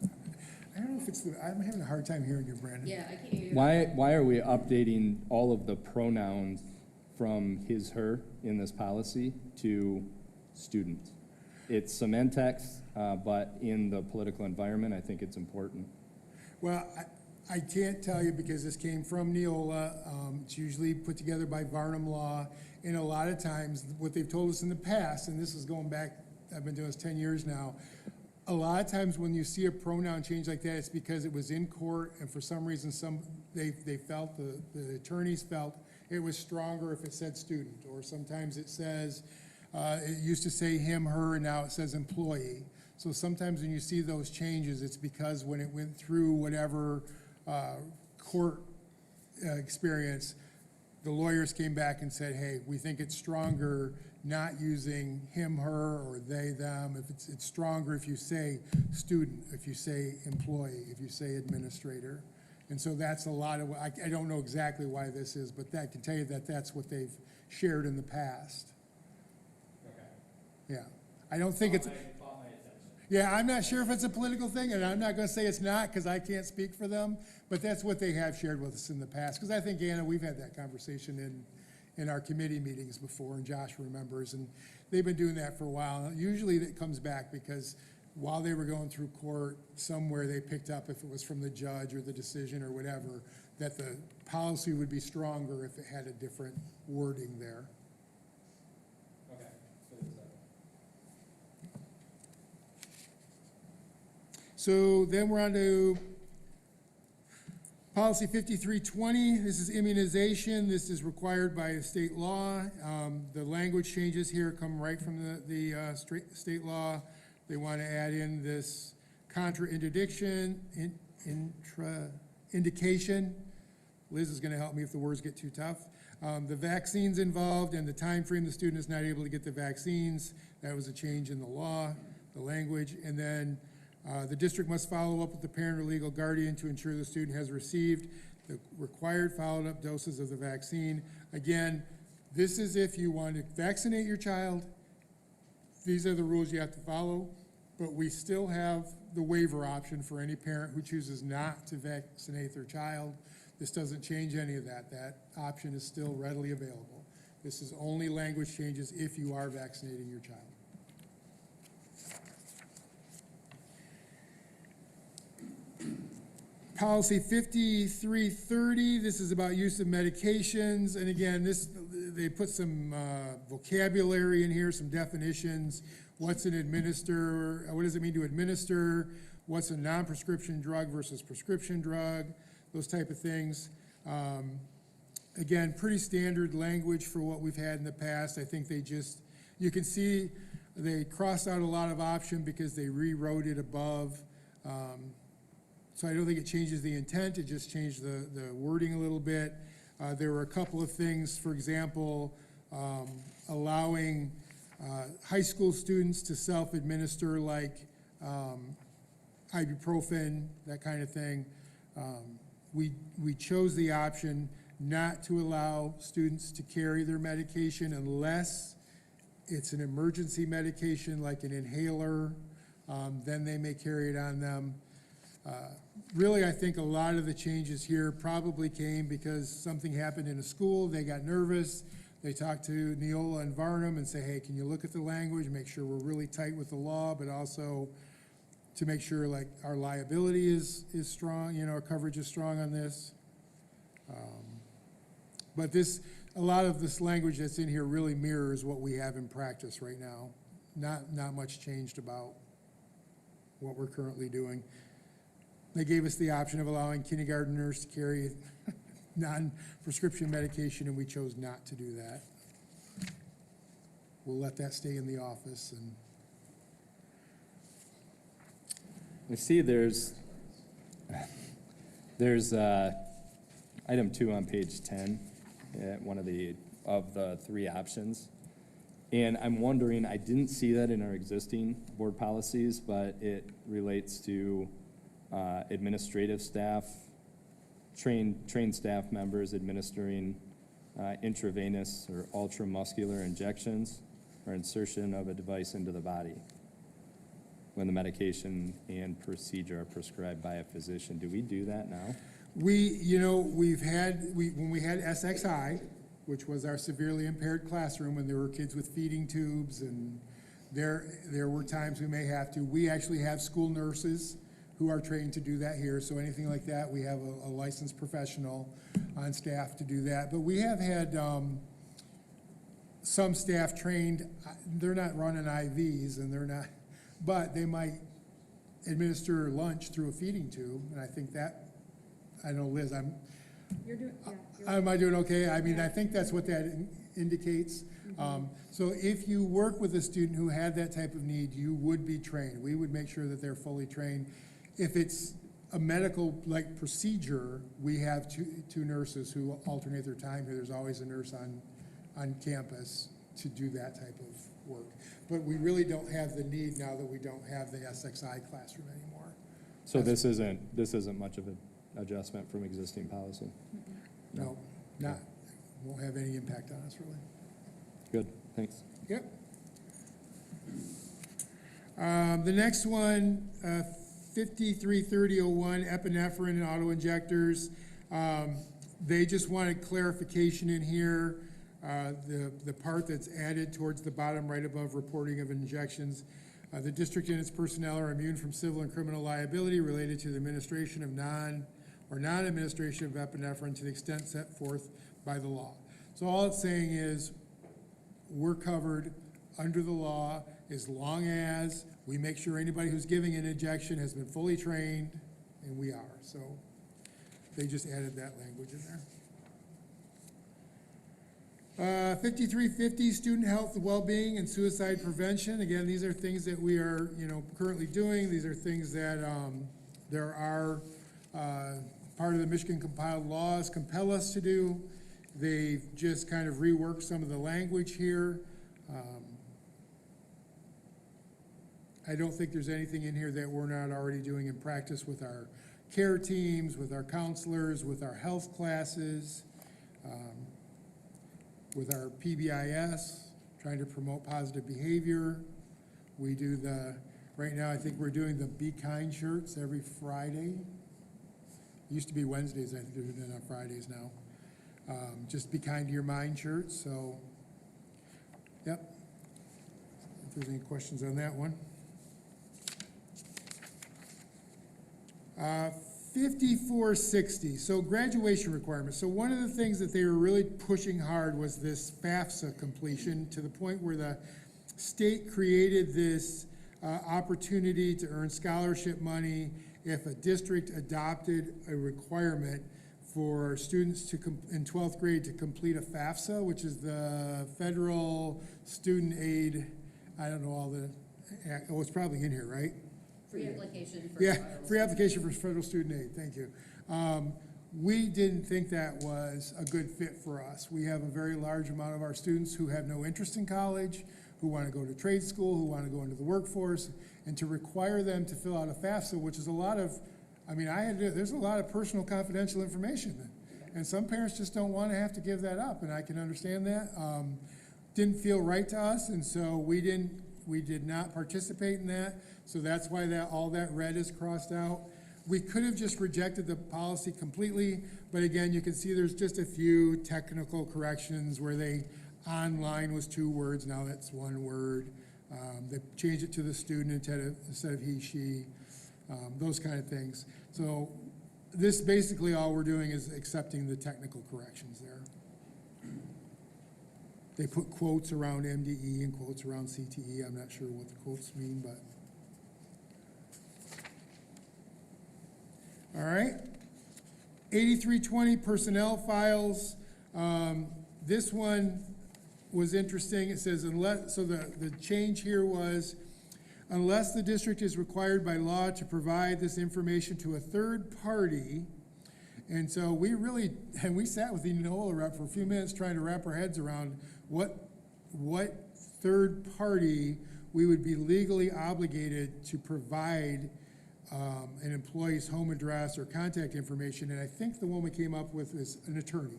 I don't know if I'm having a hard time hearing you, Brandon. Yeah, I can't hear you. Why are we updating all of the pronouns from his, her in this policy to students? It's semantics, but in the political environment, I think it's important. Well, I can't tell you because this came from Neola. It's usually put together by Varnum Law. And a lot of times, what they've told us in the past, and this is going back, I've been doing this 10 years now, a lot of times when you see a pronoun change like that, it's because it was in court, and for some reason, they felt, the attorneys felt it was stronger if it said student, or sometimes it says, it used to say him, her, and now it says employee. So sometimes when you see those changes, it's because when it went through whatever court experience, the lawyers came back and said, hey, we think it's stronger not using him, her, or they, them. If it's stronger if you say student, if you say employee, if you say administrator. And so that's a lot of, I don't know exactly why this is, but that can tell you that that's what they've shared in the past. Yeah, I don't think it's, yeah, I'm not sure if it's a political thing, and I'm not gonna say it's not, because I can't speak for them, but that's what they have shared with us in the past. Because I think, Anna, we've had that conversation in our committee meetings before, and Josh remembers, and they've been doing that for a while. Usually it comes back because while they were going through court, somewhere they picked up, if it was from the judge or the decision or whatever, that the policy would be stronger if it had a different wording there. So then we're on to policy 5320. This is immunization. This is required by state law. The language changes here come right from the state law. They want to add in this contraindication, indication. Liz is going to help me if the words get too tough. The vaccines involved and the time frame the student is not able to get the vaccines. That was a change in the law, the language. And then the district must follow up with the parent or legal guardian to ensure the student has received the required followed-up doses of the vaccine. Again, this is if you want to vaccinate your child. These are the rules you have to follow, but we still have the waiver option for any parent who chooses not to vaccinate their child. This doesn't change any of that. That option is still readily available. This is only language changes if you are vaccinating your child. Policy 5330, this is about use of medications, and again, they put some vocabulary in here, some definitions. What's an administer, what does it mean to administer? What's a non-prescription drug versus prescription drug? Those type of things. Again, pretty standard language for what we've had in the past. I think they just, you can see they crossed out a lot of option because they rewrote it above. So I don't think it changes the intent, it just changed the wording a little bit. There were a couple of things, for example, allowing high school students to self-administer like ibuprofen, that kind of thing. We chose the option not to allow students to carry their medication unless it's an emergency medication like an inhaler, then they may carry it on them. Really, I think a lot of the changes here probably came because something happened in a school, they got nervous, they talked to Neola and Varnum and say, hey, can you look at the language, make sure we're really tight with the law, but also to make sure like our liability is strong, you know, our coverage is strong on this. But a lot of this language that's in here really mirrors what we have in practice right now. Not much changed about what we're currently doing. They gave us the option of allowing kindergarteners to carry non-prescription medication, and we chose not to do that. We'll let that stay in the office. And I see there's item 2 on page 10, one of the three options. And I'm wondering, I didn't see that in our existing board policies, but it relates to administrative staff, trained staff members administering intravenous or ultramuscular injections or insertion of a device into the body when the medication and procedure are prescribed by a physician. Do we do that now? when we had SXI, which was our severely impaired classroom, when there were kids with feeding tubes, and there were times we may have to. We actually have school nurses who are trained to do that here, so anything like that, we have a licensed professional on staff to do that. But we have had some staff trained, they're not running IVs, and they're not, but they might administer lunch through a feeding tube, and I think that, I know, Liz, You're doing, yeah. am I doing okay? I mean, I think that's what that indicates. So if you work with a student who had that type of need, you would be trained. We would make sure that they're fully trained. If it's a medical like procedure, we have two nurses who alternate their time here. There's always a nurse on campus to do that type of work. But we really don't have the need now that we don't have the SXI classroom anymore. So this isn't much of an adjustment from existing policy? No, not, won't have any impact on us, really. Good, thanks. Yep. The next one, 533001, epinephrine and auto-injectors. They just wanted clarification in here. The part that's added towards the bottom right above reporting of injections. The district and its personnel are immune from civil and criminal liability related to the administration of non-administration of epinephrine to the extent set forth by the law. So all it's saying is we're covered under the law as long as we make sure anybody who's giving an injection has been fully trained, and we are. So they just added that language in there. 5350, student health, well-being, and suicide prevention. Again, these are things that we are, currently doing. These are things that there are part of the Michigan compiled laws compel us to do. They've just kind of reworked some of the language here. I don't think there's anything in here that we're not already doing in practice with our care teams, with our counselors, with our health classes, with our PBIS, trying to promote positive behavior. We do right now I think we're doing the Be Kind shirts every Friday. It used to be Wednesdays, I think they're doing it on Fridays now. Just Be Kind to Your Mind shirts, so, yep. If there's any questions on that one. 5460, so graduation requirements. So one of the things that they were really pushing hard was this FAFSA completion, to the point where the state created this opportunity to earn scholarship money if a district adopted a requirement for students in 12th grade to complete a FAFSA, which is the Federal Student Aid, I don't know all the, it's probably in here, right? Free application for. Yeah, free application for federal student aid, thank you. We didn't think that was a good fit for us. We have a very large amount of our students who have no interest in college, who want to go to trade school, who want to go into the workforce, and to require them to fill out a FAFSA, which is a lot of, there's a lot of personal confidential information. And some parents just don't want to have to give that up, and I can understand that. Didn't feel right to us, and so we did not participate in that. So that's why all that red is crossed out. We could have just rejected the policy completely, but again, you can see there's just a few technical corrections where online was 2 words, now that's 1 word. They changed it to the student instead of he, she, those kind of things. So this basically all we're doing is accepting the technical corrections there. They put quotes around MDE and quotes around CTE. I'm not sure what the quotes mean, but. All right. 8320 personnel files. This one was interesting. It says the change here was, unless the district is required by law to provide this information to a third party. And so we sat with the NOLA rep for a few minutes trying to wrap our heads around what third party we would be legally obligated to provide an employee's home address or contact information. And I think the one we came up with is an attorney.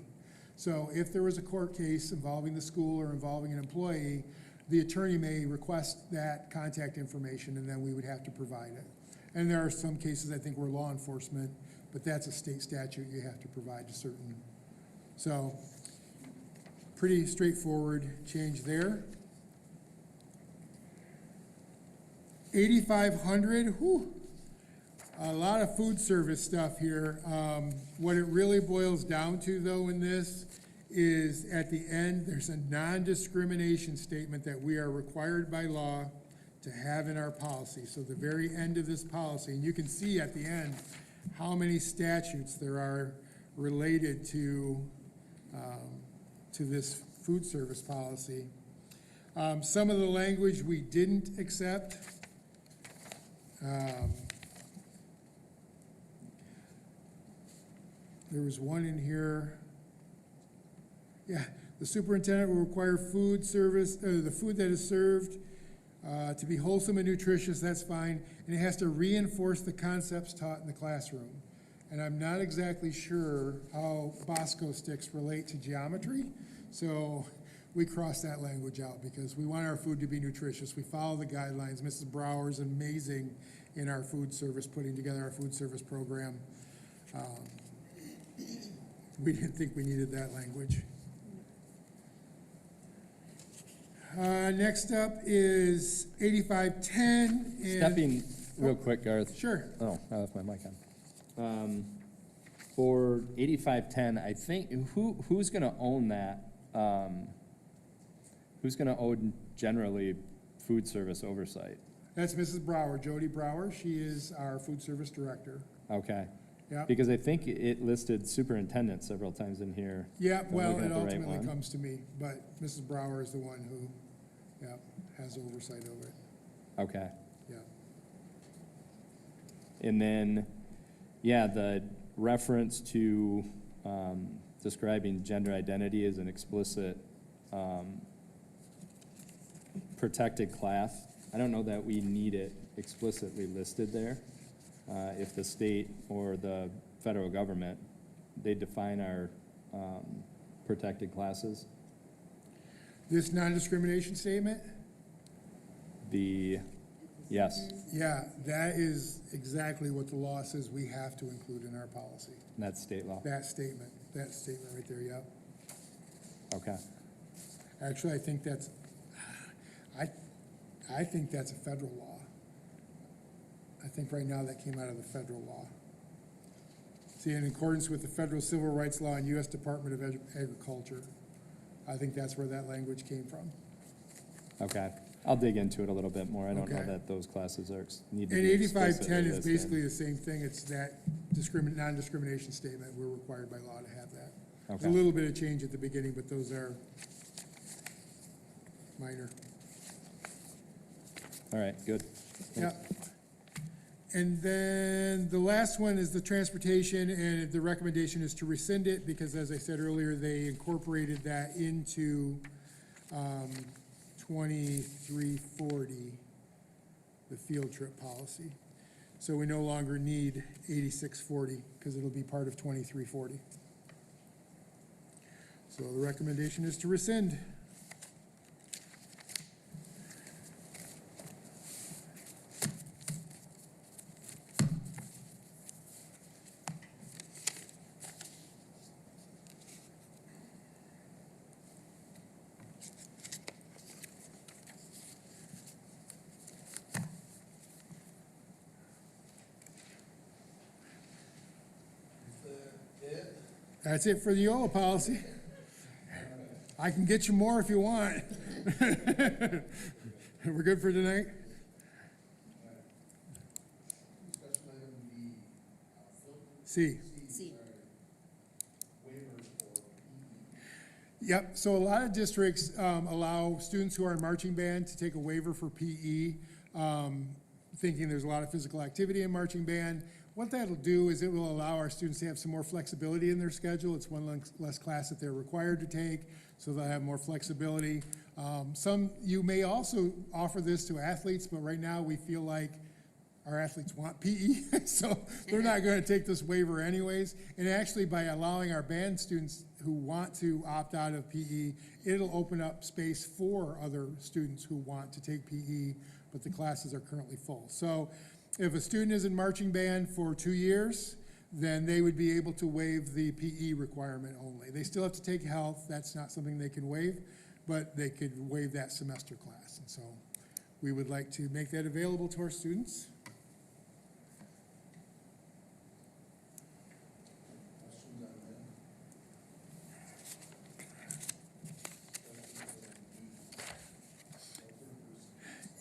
So if there was a court case involving the school or involving an employee, the attorney may request that contact information, and then we would have to provide it. And there are some cases, I think, where law enforcement, but that's a state statute, you have to provide a certain. So pretty straightforward change there. 8,500, a lot of food service stuff here. What it really boils down to, though, in this is at the end, there's a non-discrimination statement that we are required by law to have in our policy. So the very end of this policy, and you can see at the end how many statutes there are related to this food service policy. Some of the language we didn't accept. There was one in here. Yeah, The superintendent will require food service, the food that is served to be wholesome and nutritious, that's fine, and it has to reinforce the concepts taught in the classroom. And I'm not exactly sure how Bosco sticks relate to geometry, so we cross that language out because we want our food to be nutritious. We follow the guidelines. Mrs. Brower's amazing in our food service, putting together our food service program. We didn't think we needed that language. Next up is 8510. and- Stepping real quick, Garth. Sure. Oh, I left my mic on. For 8510, I think, who's gonna own that? Who's gonna own generally food service oversight? That's Mrs. Brower, Jody Brower. She is our food service director. Okay. Yeah. Because I think it listed superintendent several times in here. Yeah, Am I well, looking it at the right ultimately one? comes to me, but Mrs. Brower is the one who, yeah, has oversight over it. Okay. Yeah. And then, yeah, the reference to describing gender identity as an explicit protected class. I don't know that we need it explicitly listed there. If the state or the federal government, they define our protected classes. This non-discrimination statement? Yes, Yeah, that is exactly what the law says we have to include in our policy. that's state law. That statement right there, yep. Okay. Actually, I think that's a federal law. I think right now that came out of the federal law. See, in accordance with the federal civil rights law and U.S. Department of Agriculture, I think that's where that language came from. Okay. I'll dig into it a little bit more. I don't know Okay. that those classes are, need to And be 8510 explicitly is listed. basically the same thing. It's that non-discrimination statement. We're required by law to have that. There's a Okay. little bit of change at the beginning, but those are minor. All right, good. Yeah. And then the last one is the transportation, and the recommendation is to rescind it because, as I said earlier, they incorporated that into 2340, the field trip policy. So we no longer need 8640 because it'll be part of 2340. So the recommendation is to rescind. That's it for the YOLA policy. I can get you more if you want. We're good for tonight? C. See, Yep, so a lot of districts allow students who are in marching band to take a waiver for PE, thinking there's a lot of physical activity in marching band. What that'll do is it will allow our students to have some more flexibility in their schedule. It's one less class that they're required to take, so they'll have more flexibility. You may also offer this to athletes, but right now we feel like our athletes want PE, so they're not going to take this waiver anyways. And actually, by allowing our band students who want to opt out of PE, it'll open up space for other students who want to take PE, but the classes are currently full. So if a student is in marching band for 2 years, then they would be able to waive the PE requirement only. They still have to take health. That's not something they can waive, but they could waive that semester class. And so we would like to make that available to our students.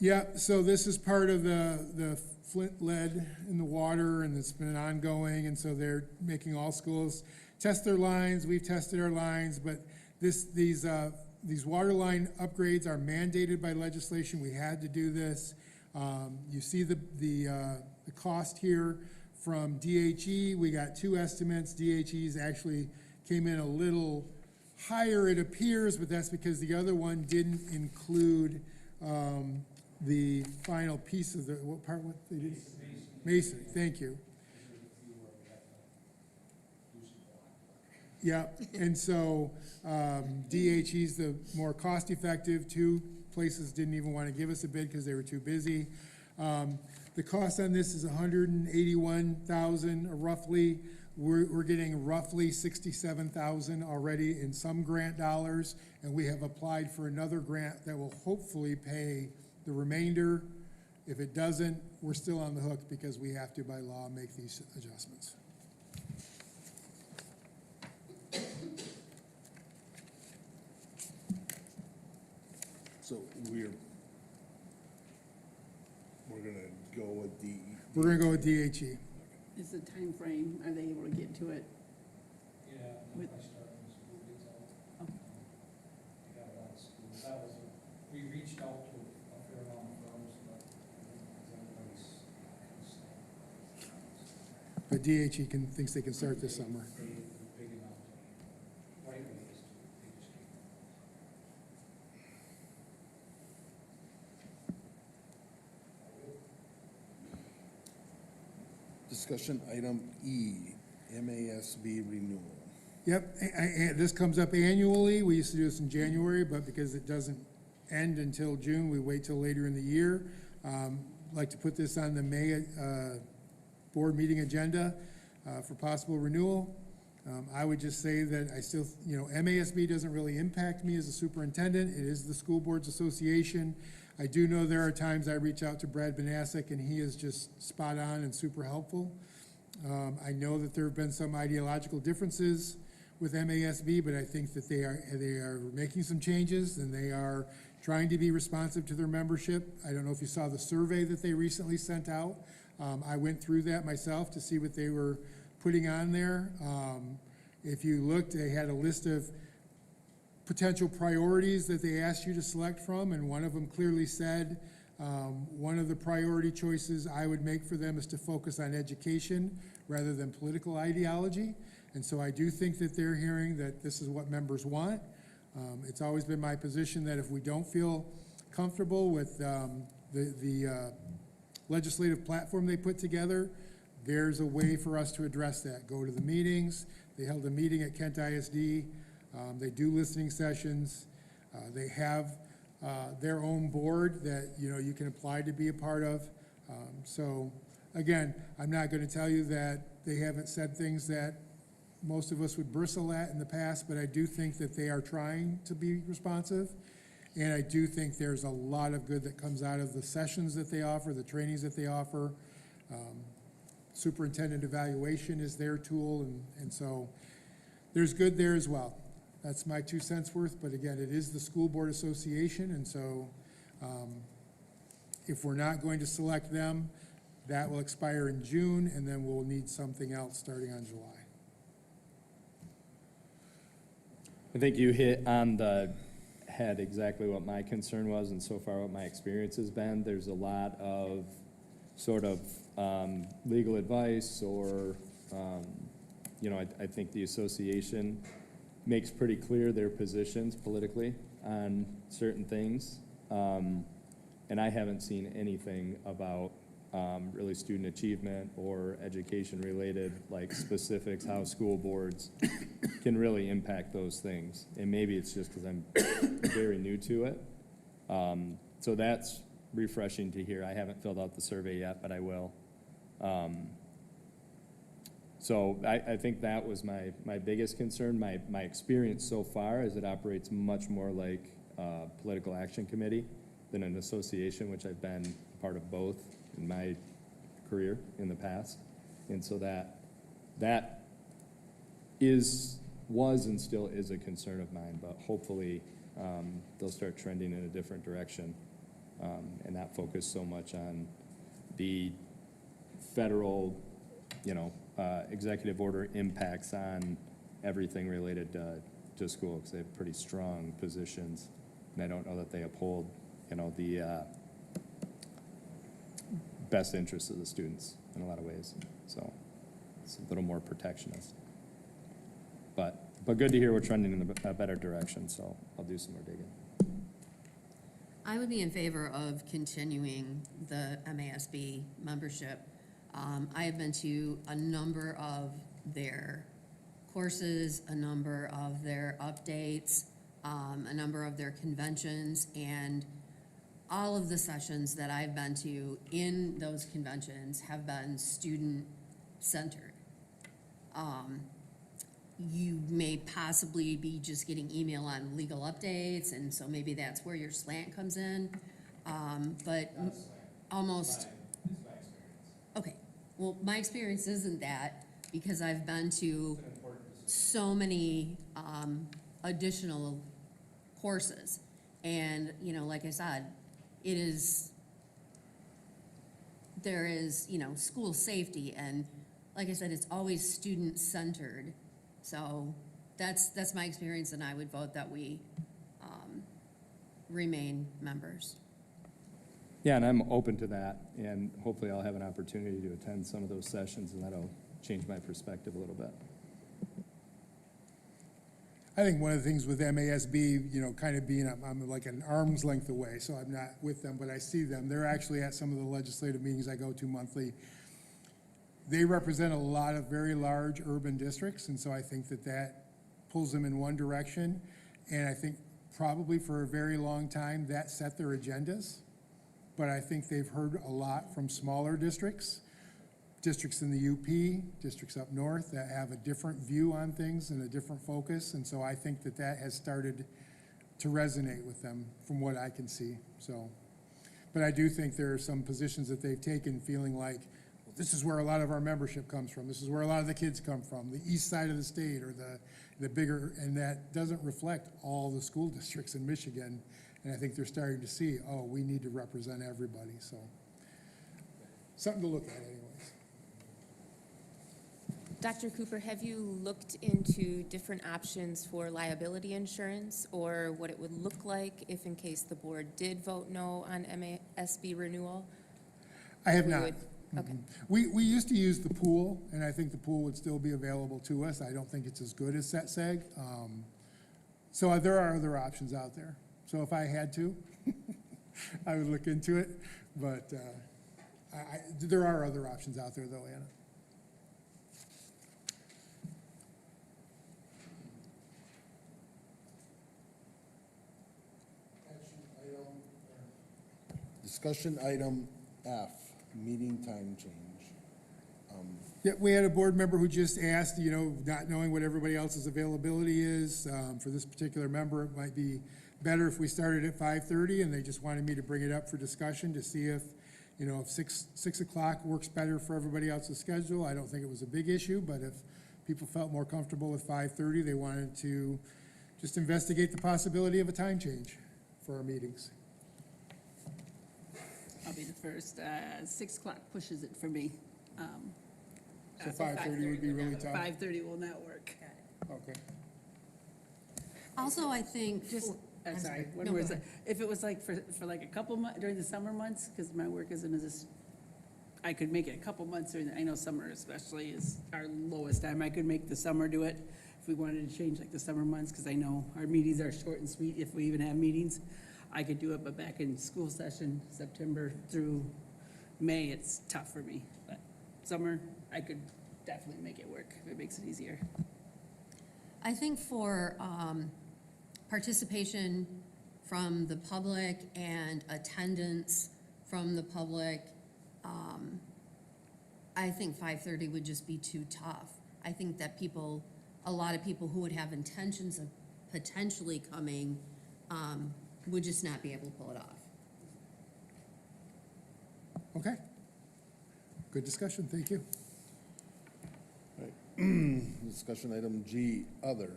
Yeah, so this is part of the Flint lead in the water, and it's been ongoing, and so they're making all schools test their lines. We've tested our lines, but these water line upgrades are mandated by legislation. We had to do this. You see the cost here from DHE. We got two estimates. DHE's actually came in a little higher, it appears, but that's because the other one didn't include the final piece of the, what part, what they did? Masonry, thank you. Yeah, and so DHE's the more cost-effective. Two places didn't even want to give us a bid because they were too busy. The cost on this is $181,000 roughly. We're getting roughly $67,000 already in some grant dollars, and we have applied for another grant that will hopefully pay the remainder. If it doesn't, we're still on the hook because we have to, by law, make these adjustments. So we're gonna go with DE. We're gonna go with DHE. Is the time frame? Are they able to get to it? Yeah, With- I started when school gets out. Oh. We got a lot of schools. That was, we reached out to a fair amount of firms, but everybody's kind of But DHE thinks they can start this summer. They were big enough to, right away, is to, they just can't. Discussion item E, MASB renewal. Yep, this comes up annually. We used to do this in January, but because it doesn't end until June, we wait till later in the year. Like to put this on the May board meeting agenda for possible renewal. I would just say that I still, MASB doesn't really impact me as a superintendent. It is the School Boards Association. I do know there are times I reach out to Brad Banasek, and he is just spot on and super helpful. I know that there have been some ideological differences with MASB, but I think that they are making some changes, and they are trying to be responsive to their membership. I don't know if you saw the survey that they recently sent out. I went through that myself to see what they were putting on there. If you looked, they had a list of potential priorities that they asked you to select from, and one of them clearly said, one of the priority choices I would make for them is to focus on education rather than political ideology. And so I do think that they're hearing that this is what members want. It's always been my position that if we don't feel comfortable with the legislative platform they put together, there's a way for us to address that. Go to the meetings. They held a meeting at Kent ISD. They do listening sessions. They have their own board that, you can apply to be a part of. So again, I'm not going to tell you that they haven't said things that most of us would bristle at in the past, but I do think that they are trying to be responsive. And I do think there's a lot of good that comes out of the sessions that they offer, the trainings that they offer. Superintendent evaluation is their tool, and so there's good there as well. That's my 2 cents worth, but again, it is the School Board Association, and so if we're not going to select them, that will expire in June, and then we'll need something else starting on July. I think you hit on the head exactly what my concern was, and so far what my experience has been. There's a lot of sort of legal advice, or, I think the association makes pretty clear their positions politically on certain things. And I haven't seen anything about really student achievement or education-related, like specifics, how school boards can really impact those things. And maybe it's just because I'm very new to it. So that's refreshing to hear. I haven't filled out the survey yet, but I will. So I think that was my biggest concern. My experience so far is it operates much more like a political action committee than an association, which I've been part of both in my career in the past. And so that was and still is a concern of mine, but hopefully they'll start trending in a different direction and not focus so much on the federal, executive order impacts on everything related to school, because they have pretty strong positions, and I don't know that they uphold, the best interests of the students in a lot of ways. So it's a little more protectionist. But But good to hear we're trending in a better direction, so I'll do some more digging. I would be in favor of continuing the MASB membership. I have been to a number of their courses, a number of their updates, a number of their conventions, and all of the sessions that I've been to in those conventions have been student-centered. You may possibly be just getting email on legal updates, and so maybe that's where your slant comes in. But almost, okay, well, my experience isn't that, because I've been to so many additional courses. And, you know, like I said, there is, you know, school safety, and like I said, it's always student-centered. So that's my experience, and I would vote that we remain members. Yeah, and I'm open to that, and hopefully I'll have an opportunity to attend some of those sessions, and that'll change my perspective a little bit. I think one of the things with MASB, you know, kind of being, I'm like an arm's length away, so I'm not with them, but I see them. They're actually at some of the legislative meetings I go to monthly. They represent a lot of very large urban districts, and so I think that that pulls them in one direction. And I think probably for a very long time, that set their agendas. But I think they've heard a lot from smaller districts, districts in the UP, districts up north that have a different view on things and a different focus. And so I think that that has started to resonate with them from what I can see, so. But I do think there are some positions that they've taken feeling like, this is where a lot of our membership comes from. This is where a lot of the kids come from, the east side of the state or the bigger, and that doesn't reflect all the school districts in Michigan. And I think they're starting to see, oh, we need to represent everybody, so. Something to look at anyways. Dr. Cooper, have you looked into different options for liability insurance, or what it would look like if in case the board did vote no on MASB renewal? I have We not. would- Okay. We used to use the pool, and I think the pool would still be available to us. I don't think it's as good as SETSEG. So there are other options out there. So if I had to, I would look into it. But there are other options out there, though, Anna. Discussion item F, meeting time change. Yeah, we had a board member who just asked, you know, not knowing what everybody else's availability is, for this particular member, it might be better if we started at 5:30, and they just wanted me to bring it up for discussion to see if, you know, if 6 o'clock works better for everybody else's schedule. I don't think it was a big issue, but if people felt more comfortable with 5:30, they wanted to just investigate the possibility of a time change for our meetings. I'll be the first. 6 o'clock pushes it for me. So 5:30 would be really tough? 5:30 will not work. Okay. Also, I think, Just, I'm sorry, sorry. what No, was go it? If it was like for like a couple months, during the summer months, because my work isn't as, I could make it a couple months during, I know summer especially is our lowest time. I could make the summer do it if we wanted to change like the summer months, because I know our meetings are short and sweet if we even have meetings. I could do it, but back in school session, September through May, it's tough for me. But summer, I could definitely make it work if it makes it easier. I think for participation from the public and attendance from the public, I think 5:30 would just be too tough. I think that a lot of people who would have intentions of potentially coming would just not be able to pull it off. Okay. Good discussion, thank you. Discussion item G, other.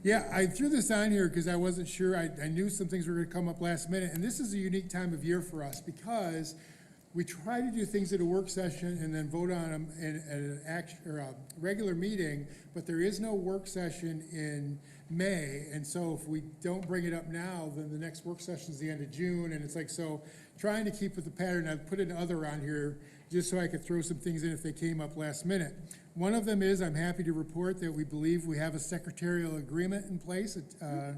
Yeah, I threw this on here because I wasn't sure, I knew some things were gonna come up last minute, and this is a unique time of year for us because we try to do things at a work session and then vote on them at a regular meeting, but there is no work session in May, and so if we don't bring it up now, then the next work session is the end of June, and it's like, so trying to keep with the pattern, I've put an other on here just so I could throw some things in if they came up last minute. One of them is, I'm happy to report that we believe we have a secretarial agreement in place, a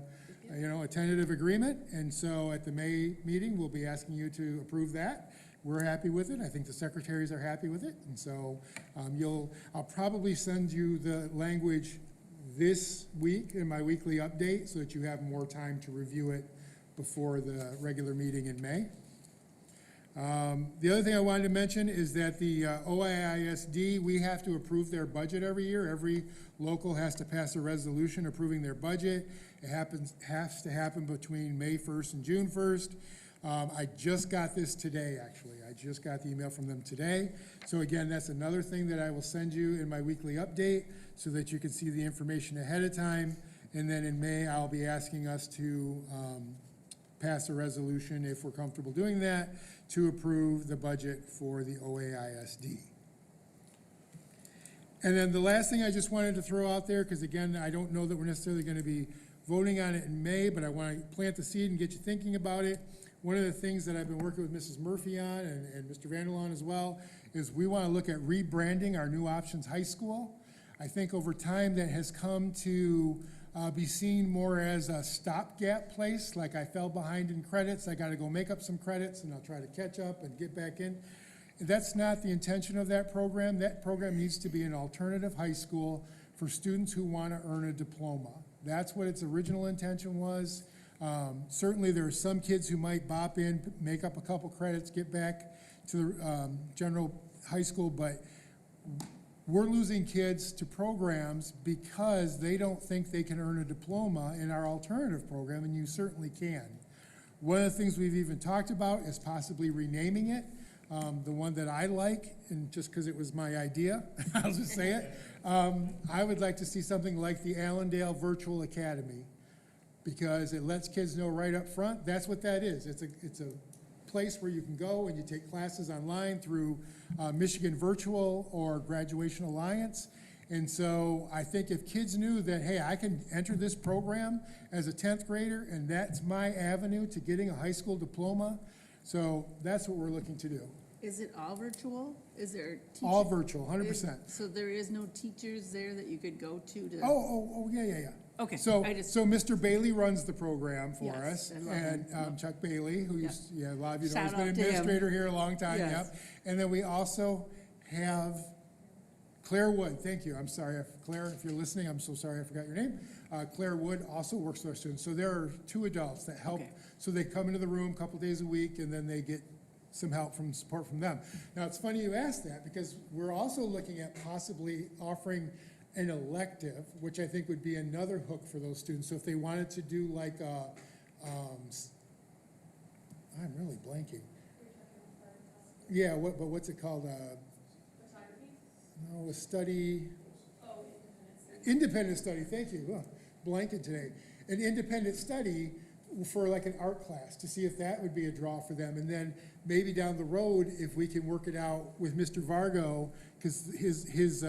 tentative agreement. And so at the May meeting, we'll be asking you to approve that. We're happy with it. I think the secretaries are happy with it. And so I'll probably send you the language this week in my weekly update so that you have more time to review it before the regular meeting in May. The other thing I wanted to mention is that the OIISD, we have to approve their budget every year. Every local has to pass a resolution approving their budget. It has to happen between May 1st and June 1st. I just got this today, actually. I just got the email from them today. So again, that's another thing that I will send you in my weekly update so that you can see the information ahead of time. And then in May, I'll be asking us to pass a resolution, if we're comfortable doing that, to approve the budget for the OAISD. And then the last thing I just wanted to throw out there, because again, I don't know that we're necessarily going to be voting on it in May, but I want to plant the seed and get you thinking about it. One of the things that I've been working with Mrs. Murphy on, and Mr. Vanderlaan as well, is we want to look at rebranding our New Options High School. I think over time that has come to be seen more as a stopgap place, like I fell behind in credits, I got to go make up some credits and I'll try to catch up and get back in. That's not the intention of that program. That program needs to be an alternative high school for students who want to earn a diploma. That's what its original intention was. Certainly there are some kids who might bop in, make up a couple credits, get back to the general high school, but we're losing kids to programs because they don't think they can earn a diploma in our alternative program, and you certainly can. One of the things we've even talked about is possibly renaming it. The one that I like, and just because it was my idea, I'll just say it, I would like to see something like the Allendale Virtual Academy, because it lets kids know right up front, that's what that is. It's a place where you can go and you take classes online through Michigan Virtual or Graduation Alliance. And so I think if kids knew that, hey, I can enter this program as a 10th grader and that's my avenue to getting a high school diploma, so that's what we're looking to do. Is it all virtual? Is there teachers? All virtual, 100%. So there is no teachers there that you could go to? Yeah. Okay. So Mr. Bailey runs the program for Yes, us, I love and him. Chuck Bailey, who Yep. a lot of you know, Shout has been out to him. administrator here a long time, Yes. yep. And then we also have Claire Wood, thank you, I'm sorry, Claire, if you're listening, I'm so sorry I forgot your name. Claire Wood also works with our students, so there are 2 adults that help. Okay. So they come into the room a couple days a week, and then they get some help from support from them. Now, it's funny you asked that, because we're also looking at possibly offering an elective, which I think would be another hook for those students. So if they wanted to do like a, I'm really blanking. Yeah, what's it called? No, a study. Oh, independent study, thank you. Oh, blanking today. An independent study for like an art class, to see if that would be a draw for them. And then maybe down the road, if we can work it out with Mr. Vargo, because his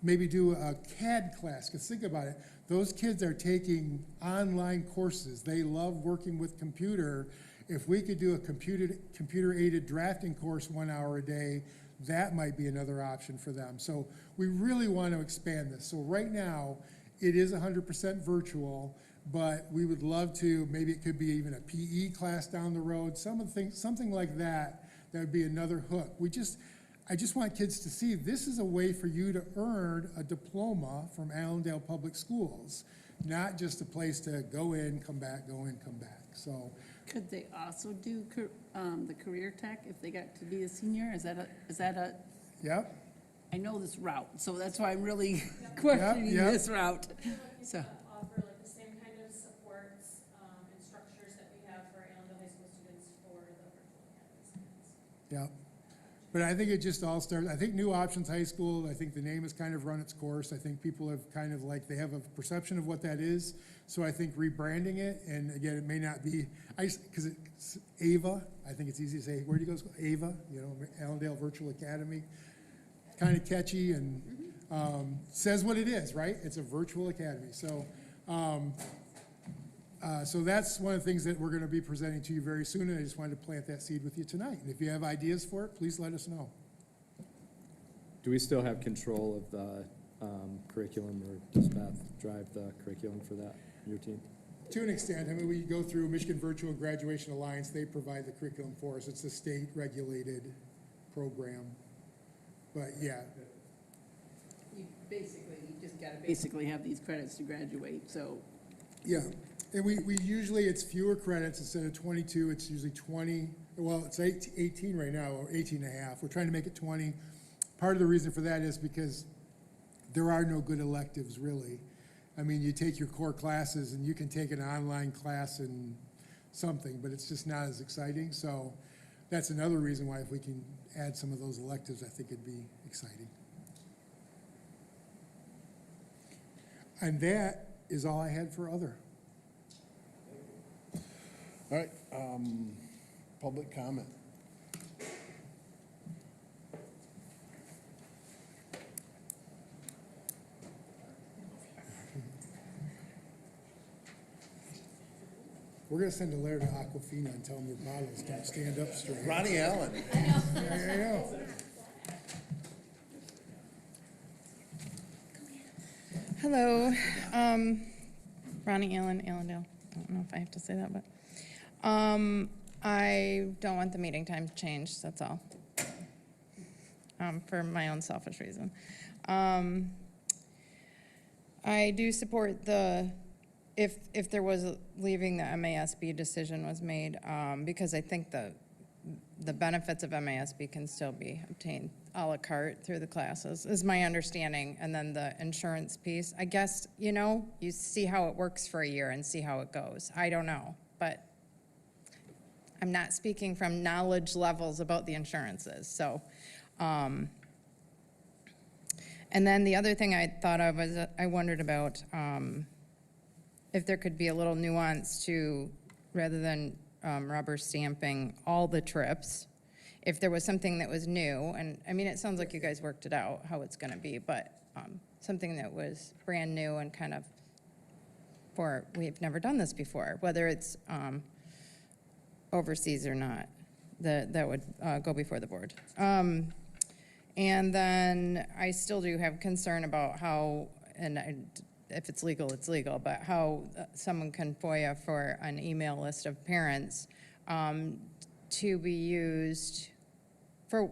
maybe do a CAD class, because think about it, those kids are taking online courses. They love working with computer. If we could do a computer-aided drafting course 1 hour a day, that might be another option for them. So we really want to expand this. So right now, it is 100% virtual, but we would love to, maybe it could be even a PE class down the road, something like that, that would be another hook. I just want kids to see this is a way for you to earn a diploma from Allendale Public Schools, not just a place to go in, come back, go in, come back. So Could they also do the career tech if they got to be a senior? Is that a? Yep. I know this route, so that's why I'm really questioning Yep. this route. So, Offer like the same kind of supports and structures that we have for Allendale High School students for the virtual academy students. Yep. But I think it just all starts, I think New Options High School, I think the name has kind of run its course. I think people have kind of like, they have a perception of what that is. So I think rebranding it, and again, it may not be, because it's AVA, I think it's easy to say, where do you go? AVA, Allendale Virtual Academy. Kind of catchy and says what it is, right? It's a virtual academy. So, so that's one of the things that we're going to be presenting to you very soon, and I just wanted to plant that seed with you tonight. And if you have ideas for it, please let us know. Do we still have control of the curriculum, or does Beth drive the curriculum for that, your team? To an extent, I mean, we go through Michigan Virtual Graduation Alliance, they provide the curriculum for us. It's a state-regulated program. But yeah, You just gotta basically have these credits to graduate, so. yeah. And we usually, it's fewer credits. Instead of 22, it's usually 20. Well, it's 18 right now, or 18 and a half. We're trying to make it 20. Part of the reason for that is because there are no good electives, really. I mean, you take your core classes and you can take an online class in something, but it's just not as exciting. So that's another reason why if we can add some of those electives, I think it'd be exciting. And that is all I had for other. All right, public comment. We're gonna send a letter to Aquafina and tell them their bottles don't stand up straight. Ronnie Allen. There you go. Hello, Ronnie Allen, Allendale. I don't know if I have to say that, but I don't want the meeting time changed, that's all. For my own selfish reason. I do support if there was leaving the MASB decision was made, because I think the benefits of MASB can still be obtained a la carte through the classes, is my understanding. And then the insurance piece, I guess, you see how it works for a year and see how it goes. I don't know, but I'm not speaking from knowledge levels about the insurances, so. And then the other thing I thought of was, I wondered about if there could be a little nuance to, rather than rubber stamping all the trips, if there was something that was new, and I mean, it sounds like you guys worked it out, how it's gonna be, but something that was brand new and kind of we've never done this before, whether it's overseas or not, that would go before the board. And then I still do have concern about how, if it's legal, it's legal, but how someone can FOIA for an email list of parents to be used for,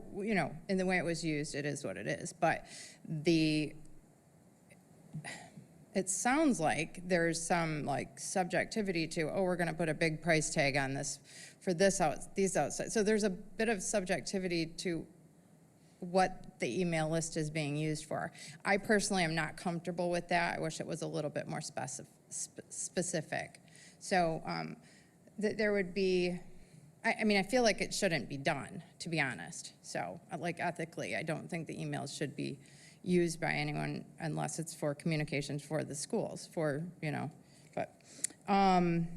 in the way it was used, it is what it is. But it sounds like there's some subjectivity to, we're gonna put a big price tag on this for these outside. So there's a bit of subjectivity to what the email list is being used for. I personally am not comfortable with that. I wish it was a little bit more specific. So there would be, I mean, I feel like it shouldn't be done, to be honest. So ethically, I don't think the emails should be used by anyone unless it's for communications for the schools, but, and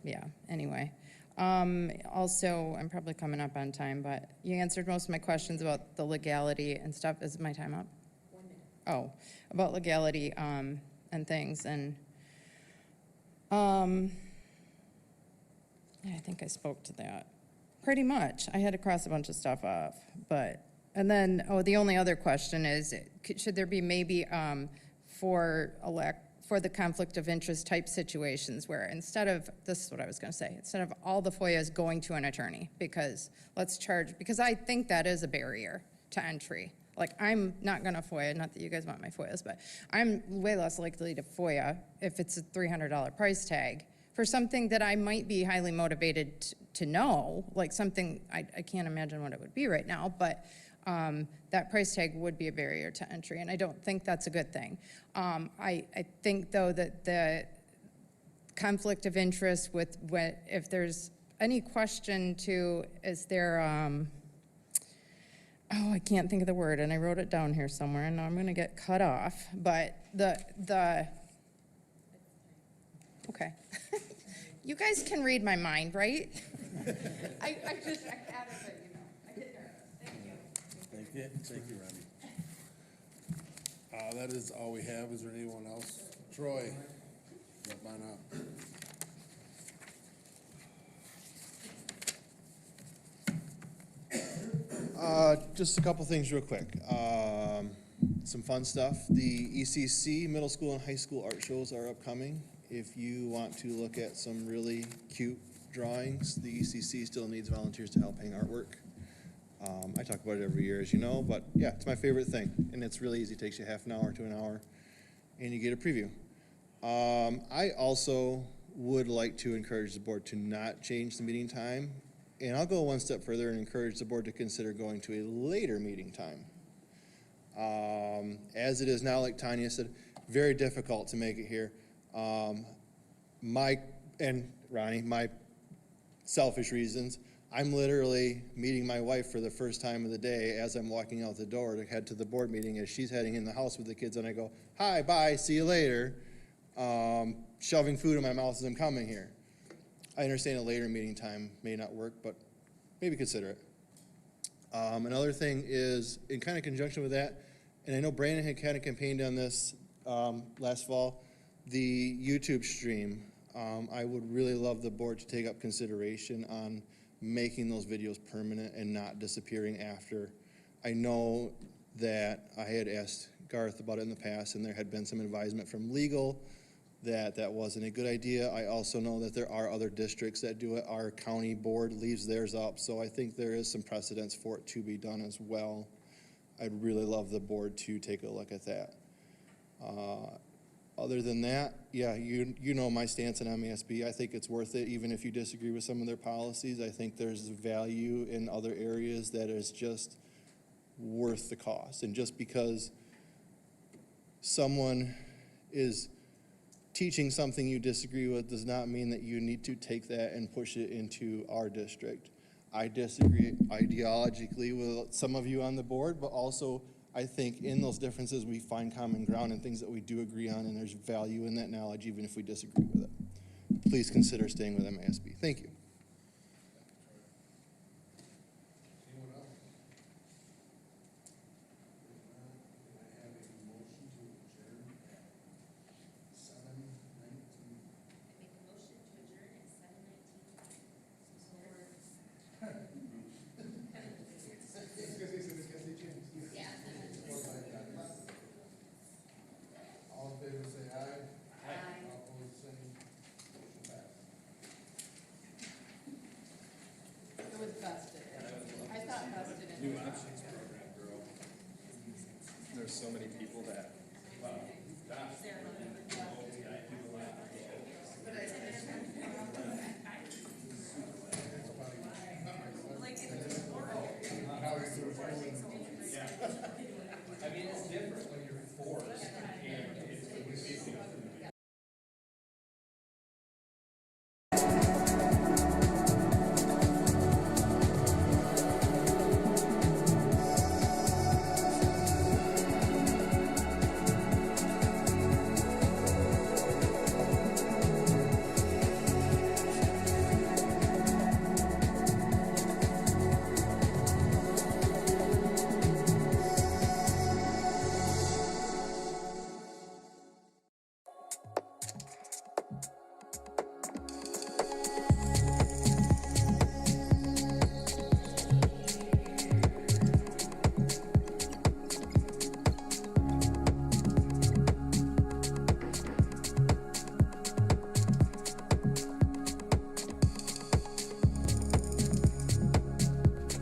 yeah, anyway. Also, I'm probably coming up on time, but you answered most of my questions about the legality and stuff. Is my time up? 1 minute. Oh, about legality, and things, and, I think I spoke to that. Pretty much. I had to cross a bunch of stuff off, and then, the only other question is, should there be maybe, for the conflict of interest type situations where this is what I was gonna say, instead of all the FOIAs going to an attorney, because I think that is a barrier to entry. I'm not gonna FOIA, not that you guys want my FOIAs, but I'm way less likely to FOIA if it's a $300 price tag for something that I might be highly motivated to know, something, I can't imagine what it would be right now, but that price tag would be a barrier to entry, and I don't think that's a good thing. I think, though, that the conflict of interest if there's any question to, is there, I can't think of the word, and I wrote it down here somewhere, and now I'm gonna get cut off, but okay. You guys can read my mind, right? I added it, I get nervous. Thank you. Thank you, Ronnie. That is all we have. Is there anyone else? Troy, come on up. Just a couple things real quick. Some fun stuff. The ECC middle school and high school art shows are upcoming. If you want to look at some really cute drawings, the ECC still needs volunteers to help hang artwork. I talk about it every year, as you know, but yeah, it's my favorite thing, and it's really easy. It takes you half an hour to an hour, and you get a preview. I also would like to encourage the board to not change the meeting time, and I'll go one step further and encourage the board to consider going to a later meeting time. As it is now, like Tanya said, very difficult to make it here. And Ronnie, my selfish reasons, I'm literally meeting my wife for the first time of the day as I'm walking out the door to head to the board meeting as she's heading in the house with the kids, and I go, hi, bye, see you later, shoving food in my mouth as I'm coming here. I understand a later meeting time may not work, but maybe consider it. Another thing is, in kind of conjunction with that, and I know Brandon had kind of campaigned on this last fall, the YouTube stream. I would really love the board to take up consideration on making those videos permanent and not disappearing after. I know that I had asked Garth about it in the past, and there had been some advisement from legal that that wasn't a good idea. I also know that there are other districts that do it. Our county board leaves theirs up, so I think there is some precedence for it to be done as well. I'd really love the board to take a look at that. Other than that, yeah, you know my stance on MASB. I think it's worth it, even if you disagree with some of their policies. I think there's value in other areas that is just worth the cost. And just because someone is teaching something you disagree with does not mean that you need to take that and push it into our district. I disagree ideologically with some of you on the board, but also I think in those differences we find common ground and things that we do agree on, and there's value in that knowledge even if we disagree with it. Please consider staying with MASB. Thank you. Anyone else? If not, can I have a motion to adjourn at 7:19? Make a motion to adjourn at 7:19. Yeah. All in favor, say aye. Aye. All opposed, same. Motion passed. It was vested. I thought vested in. New options program, girl. There's so many people that